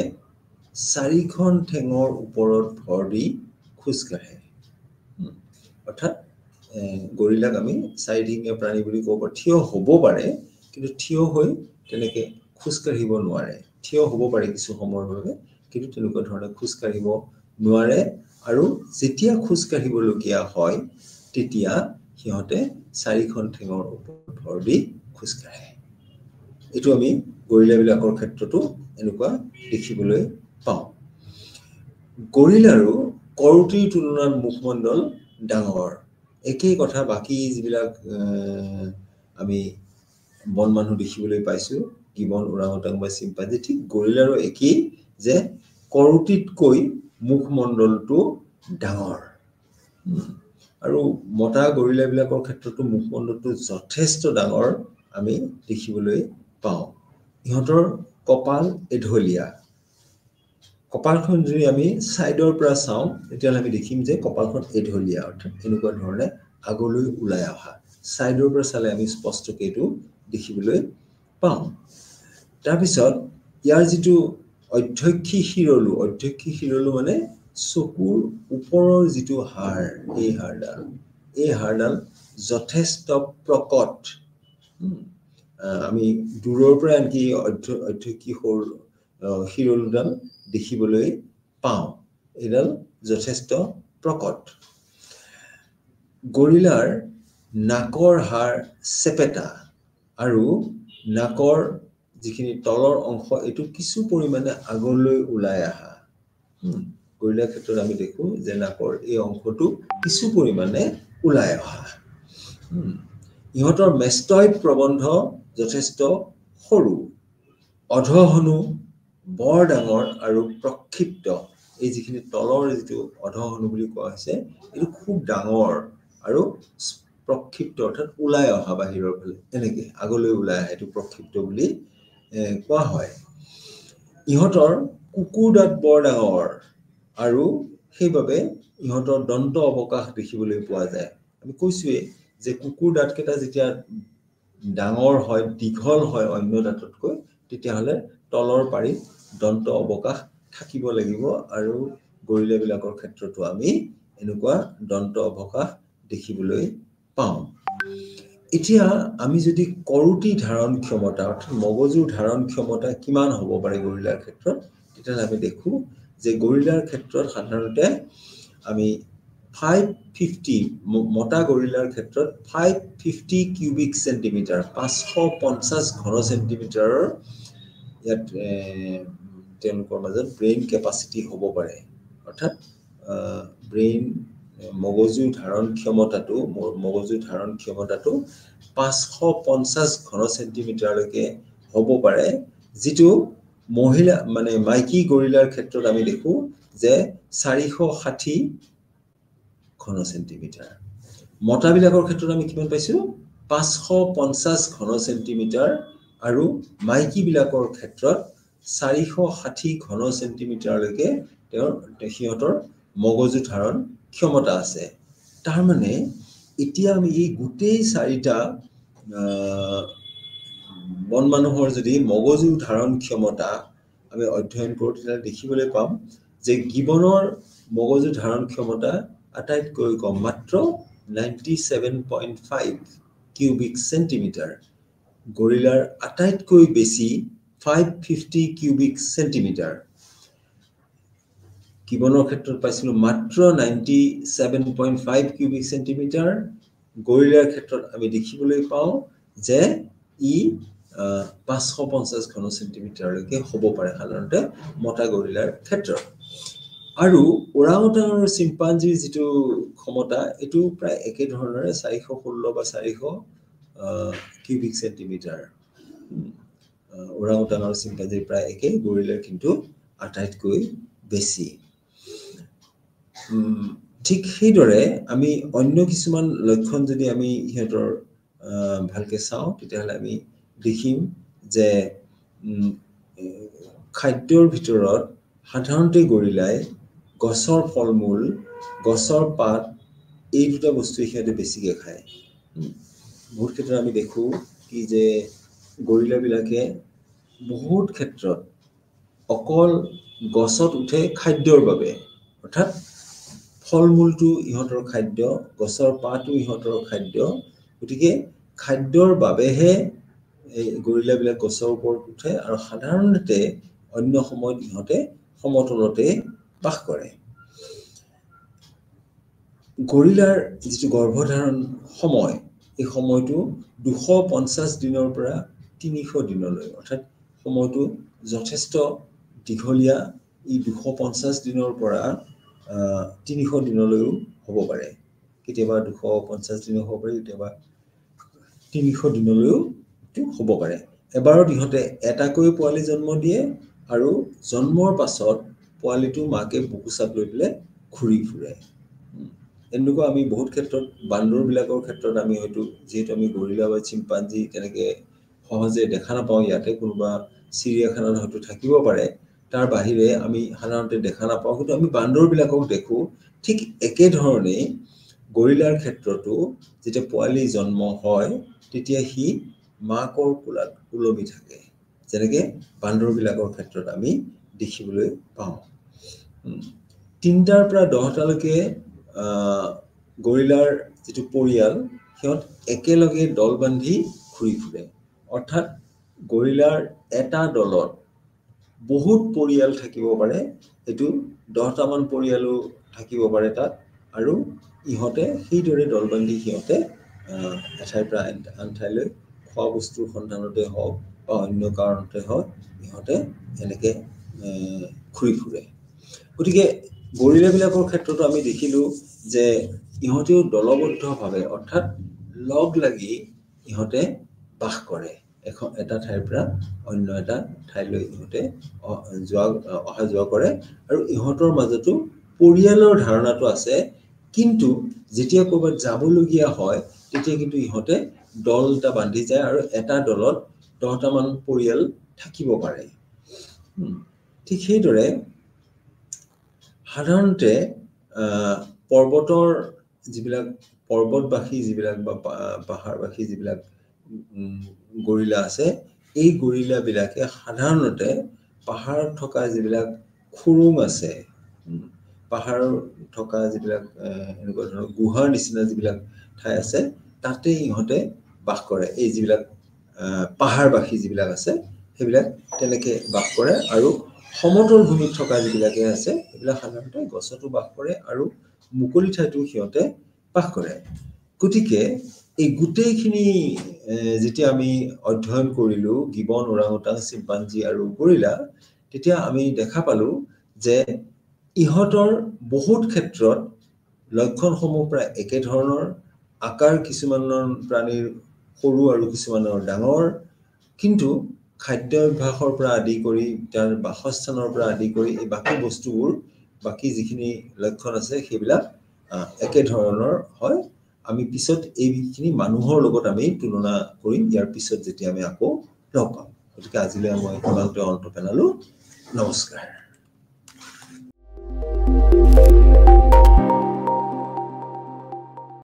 4খন ঠেঙৰ ওপৰত ভৰ দি খোজ কাঢ়ে। অৰ্থাৎ গৰিলাক আমি 4ঠেঙীয়া প্ৰাণী বুলি ক'ব পাৰোঁ। থিয় হ'ব পাৰে, কিন্তু থিয় হৈ তেনেকৈ খোজ কাঢ়িব নোৱাৰে। থিয় হ'ব পাৰে কিছু সময়ৰ বাবে, কিন্তু তেনেকুৱা ধৰণে খোজ কাঢ়িব নোৱাৰে। আৰু যেতিয়া খোজ কাঢ়িবলগীয়া হয় তেতিয়া সিহঁতে 4খন ঠেঙৰ ওপৰত ভৰ দি খোজ কাঢ়ে। এইটো আমি গৰিলাবিলাকৰ ক্ষেত্ৰতো এনেকুৱা দেখিবলৈ পাওঁ। গৰিলাৰো কৰটিৰ তুলনাত মুখমণ্ডল ডাঙৰ। একেই কথা বাকী যিবিলাক আমি বন মানুহ দেখিবলৈ পাইছোঁ, গিবন, ওৰাংওটাং বা চিম্পাঞ্জি, ঠিক গৰিলাৰো একেই যে কৰটিতকৈ মুখমণ্ডলটো ডাঙৰ। আৰু মতা গৰিলাবিলাকৰ ক্ষেত্ৰতো মুখমণ্ডলটো যথেষ্ট ডাঙৰ আমি দেখিবলৈ পাওঁ। ইহঁতৰ কপাল এঢলীয়া। কপালখন যদি আমি ছাইডৰ পৰা চাওঁ তেতিয়াহ'লে আমি দেখিম যে কপালখন এঢলীয়া, অৰ্থাৎ এনেকুৱা ধৰণে আগলৈ ওলাই অহা। ছাইডৰ পৰা চালে আমি স্পষ্টকৈ এইটো দেখিবলৈ পাওঁ। তাৰপিছত ইয়াৰ যিটো অধ্যক্ষী শিৰলু মানে চকুৰ ওপৰৰ যিটো হাড়, এই হাড়ডাল যথেষ্ট প্ৰকট। আমি দূৰৰ পৰা আনকি অধ্যক্ষী শিৰলুডাল দেখিবলৈ পাওঁ। এইডাল যথেষ্ট প্ৰকট। গৰিলাৰ নাকৰ হাড় চেপেটা আৰু নাকৰ যিখিনি তলৰ অংশ এইটো কিছু পৰিমাণে আগলৈ ওলাই অহা। গৰিলাৰ ক্ষেত্ৰত আমি দেখোঁ যে নাকৰ এই অংশটো কিছু পৰিমাণে ওলাই অহা। ইহঁতৰ মেষ্টইড প্ৰবন্ধ যথেষ্ট সৰু। অধহনু বৰ ডাঙৰ আৰু প্ৰক্ষিপ্ত। এই যিখিনি তলৰ যিটো অধহনু বুলি কোৱা হৈছে এইটো খুব ডাঙৰ আৰু প্ৰক্ষিপ্ত, অৰ্থাৎ ওলাই অহা বাহিৰৰ ফালে, এনেকৈ আগলৈ ওলাই অহা, এইটো প্ৰক্ষিপ্ত বুলি কোৱা হয়। ইহঁতৰ কুকুৰ দাঁত বৰ ডাঙৰ আৰু সেইবাবে ইহঁতৰ দন্ত অৱকাশ দেখিবলৈ পোৱা যায়। আমি কৈছোঁৱেই যে কুকুৰ দাঁতকেইটা যেতিয়া ডাঙৰ হয়, দীঘল হয় অন্য দাঁততকৈ, তেতিয়াহ'লে তলৰ পাৰি দন্ত অৱকাশ থাকিব লাগিব, আৰু গৰিলাবিলাকৰ ক্ষেত্ৰতো আমি এনেকুৱা দন্ত অৱকাশ দেখিবলৈ পাওঁ। এতিয়া আমি যদি কৰটি ধাৰণ ক্ষমতা, অৰ্থাৎ মগজুৰ ধাৰণ ক্ষমতা কিমান হ'ব পাৰে গৰিলাৰ ক্ষেত্ৰত, তেতিয়াহ'লে আমি দেখোঁ যে গৰিলাৰ ক্ষেত্ৰত সাধাৰণতে আমি 550, মতা গৰিলাৰ ক্ষেত্ৰত 550 কিউবিক চেণ্টিমিটাৰ, 550 ঘন চেণ্টিমিটাৰৰ ইয়াত তেওঁলোকৰ মাজত ব্ৰেইন কেপাচিটি হ'ব পাৰে। অৰ্থাৎ ব্ৰেইন মগজু ধাৰণ ক্ষমতাটো 550 ঘন সেন্টিমিটাৰলৈকে হ'ব পাৰে, যিটো মহিলা মানে মাইকী গৰিলাৰ ক্ষেত্ৰত আমি দেখো যে 460 ঘন সেন্টিমিটাৰ। মতাবিলাকৰ ক্ষেত্ৰত আমি কিমান পাইছো 550 ঘন সেন্টিমিটাৰ আৰু মাইকীবিলাকৰ ক্ষেত্ৰত 460 ঘন সেন্টিমিটাৰলৈকে সিহঁতৰ মগজু ধাৰণ ক্ষমতা আছে। তাৰ মানে এতিয়া আমি এই গোটেই চাৰিটা বন মানুহৰ যদি মগজু ধাৰণ ক্ষমতা আমি অধ্যয়ন কৰোঁ, তেতিয়া দেখিবলৈ পাম যে গিবনৰ মগজু ধাৰণ ক্ষমতা আটাইতকৈ কম, মাত্ৰ 97.5 কিউবিক সেন্টিমিটাৰ। গৰিলাৰ আটাইতকৈ বেছি 550 কিউবিক সেন্টিমিটাৰ। গিবনৰ ক্ষেত্ৰত পাইছিলোঁ মাত্ৰ 97.5 কিউবিক সেন্টিমিটাৰ। গৰিলাৰ ক্ষেত্ৰত আমি দেখিবলৈ পাওঁ যে ই 550 ঘন সেন্টিমিটাৰলৈকে হ'ব পাৰে সাধাৰণতে মতা গৰিলাৰ ক্ষেত্ৰত। আৰু ওৰাংওটাং আৰু চিম্পাঞ্জিৰ যিটো ক্ষমতা এইটো প্ৰায় একে ধৰণৰে 416 বা 400 কিউবিক সেন্টিমিটাৰ। ওৰাংওটাং আৰু চিম্পাঞ্জিৰ প্ৰায় একে, গৰিলাৰ কিন্তু আটাইতকৈ বেছি। ঠিক সেইদৰে আমি অন্য কিছুমান লক্ষণ যদি আমি ইহঁতৰ ভালকে চাওঁ, তেতিয়াহ'লে আমি দেখিম যে খাদ্যৰ ভিতৰত সাধাৰণতে গৰিলাই গছৰ ফল-মূল, গছৰ পাত, এই দুটা বস্তু সিহঁতে বেছিকৈ খায়। বহুত ক্ষেত্ৰত আমি দেখোঁ কি যে গৰিলাবিলাকে বহুত ক্ষেত্ৰত অকল গছত উঠে খাদ্যৰ বাবে, অৰ্থাৎ ফল-মূলটো ইহঁতৰ খাদ্য, গছৰ পাতো ইহঁতৰ খাদ্য। গতিকে খাদ্যৰ বাবেহে এই গৰিলাবিলাক গছৰ ওপৰত উঠে আৰু সাধাৰণতে অন্য সময়ত ইহঁতে সমতলতে বাস কৰে। গৰিলাৰ যিটো গৰ্ভধাৰণ সময়, এই সময়টো 250 দিনৰ পৰা 300 দিনলৈ, অৰ্থাৎ সময়টো যথেষ্ট দীঘলীয়া। ই 250 দিনৰ পৰা 300 দিনলৈও হ'ব পাৰে। কেতিয়াবা 250 দিনো হ'ব পাৰে, কেতিয়াবা 300 দিনলৈও হ'ব পাৰে। এবাৰত ইহঁতে এটাকৈ পোৱালি জন্ম দিয়ে আৰু জন্মৰ পাছত পোৱালিটো মাকে বুকুচাত লৈ পেলাই ঘূৰি ফুৰে। এনেকুৱা আমি বহুত ক্ষেত্ৰত বান্দৰবিলাকৰ ক্ষেত্ৰত আমি হয়তো, যিহেতু আমি গৰিলা বা চিম্পাঞ্জি তেনেকৈ সহজে দেখা নাপাওঁ, ইয়াতে কোনোবা চিৰিয়াখানাত হয়তো থাকিব পাৰে, তাৰ বাহিৰে আমি সাধাৰণতে দেখা নাপাওঁ, কিন্তু আমি বান্দৰবিলাকক দেখোঁ। ঠিক একেধৰণেই গৰিলাৰ ক্ষেত্ৰতো যেতিয়া পোৱালি জন্ম হয়, তেতিয়া সি মাকৰ কোলাত ওলমি থাকে, যেনেকৈ বান্দৰবিলাকৰ ক্ষেত্ৰত আমি দেখিবলৈ পাওঁ। 3টাৰ পৰা 10টালৈকে গৰিলাৰ যিটো পৰিয়াল, সিহঁত একেলগে দল বান্ধি ঘূৰি ফুৰে। অৰ্থাৎ গৰিলাৰ এটা দলত বহুত পৰিয়াল থাকিব পাৰে, এইটো 10টামান পৰিয়ালো থাকিব পাৰে তাত। আৰু ইহঁতে সেইদৰে দল বান্ধি সিহঁতে এঠাইৰ পৰা আন ঠাইলৈ খোৱা বস্তুৰ সন্ধানতে হওক বা অন্য কাৰণতে হওক, ইহঁতে এনেকৈ ঘূৰি ফুৰে। গতিকে গৰিলাবিলাকৰ ক্ষেত্ৰতো আমি দেখিলোঁ যে ইহঁতেও দলবদ্ধভাৱে, অৰ্থাৎ লগ লাগি ইহঁতে বাস কৰে। এটা ঠাইৰ পৰা অন্য এটা ঠাইলৈ ইহঁতে অহা যোৱা কৰে। আৰু ইহঁতৰ মাজতো পৰিয়ালৰ ধাৰণাটো আছে, কিন্তু যেতিয়া ক'ৰবাত যাবলগীয়া হয়, তেতিয়া কিন্তু ইহঁতে দল এটা বান্ধি যায় আৰু এটা দলত 10টামান পৰিয়াল থাকিব পাৰে। ঠিক সেইদৰে সাধাৰণতে পৰ্বতৰ যিবিলাক পৰ্বতবাসী যিবিলাক বা পাহাৰবাসী যিবিলাক গৰিলা আছে, এই গৰিলাবিলাকে সাধাৰণতে পাহাৰত থকা যিবিলাক খুৰুং আছে, পাহাৰত থকা যিবিলাক এনেকুৱা ধৰণৰ গুহাৰ নিচিনা যিবিলাক ঠাই আছে, তাতে ইহঁতে বাস কৰে। এই যিবিলাক পাহাৰবাসী যিবিলাক আছে, সেইবিলাক তেনেকৈ বাস কৰে। আৰু সমতল ভূমিত থকা যিবিলাকে আছে, সেইবিলাক সাধাৰণতে গছতো বাস কৰে আৰু মুকলি ঠাইতো সিহঁতে বাস কৰে। গতিকে এই গোটেইখিনি যেতিয়া আমি অধ্যয়ন কৰিলোঁ গিবন, ওৰাংওটাং, চিম্পাঞ্জি আৰু গৰিলা, তেতিয়া আমি দেখা পালোঁ যে ইহঁতৰ বহুত ক্ষেত্ৰত লক্ষণসমূহ প্ৰায় একে ধৰণৰ আকাৰ কিছুমানৰ প্ৰাণীৰ সৰু আৰু কিছুমানৰ ডাঙৰ কিন্তু খাদ্য অভ্যাসৰ পৰা আদি কৰি তাৰ বাসস্থানৰ পৰা আদি কৰি এই বাকী বস্তুবোৰ বাকী যিখিনি লক্ষণ আছে সেইবিলাক একে ধৰণৰ হয় আমি পিছত এইখিনি মানুহৰ লগত আমি তুলনা কৰিম ইয়াৰ পিছত যেতিয়া আমি আকৌ লগ পাম গতিকে আজিলৈ মই ইমানতে অন্ত পেলালো নমস্কাৰ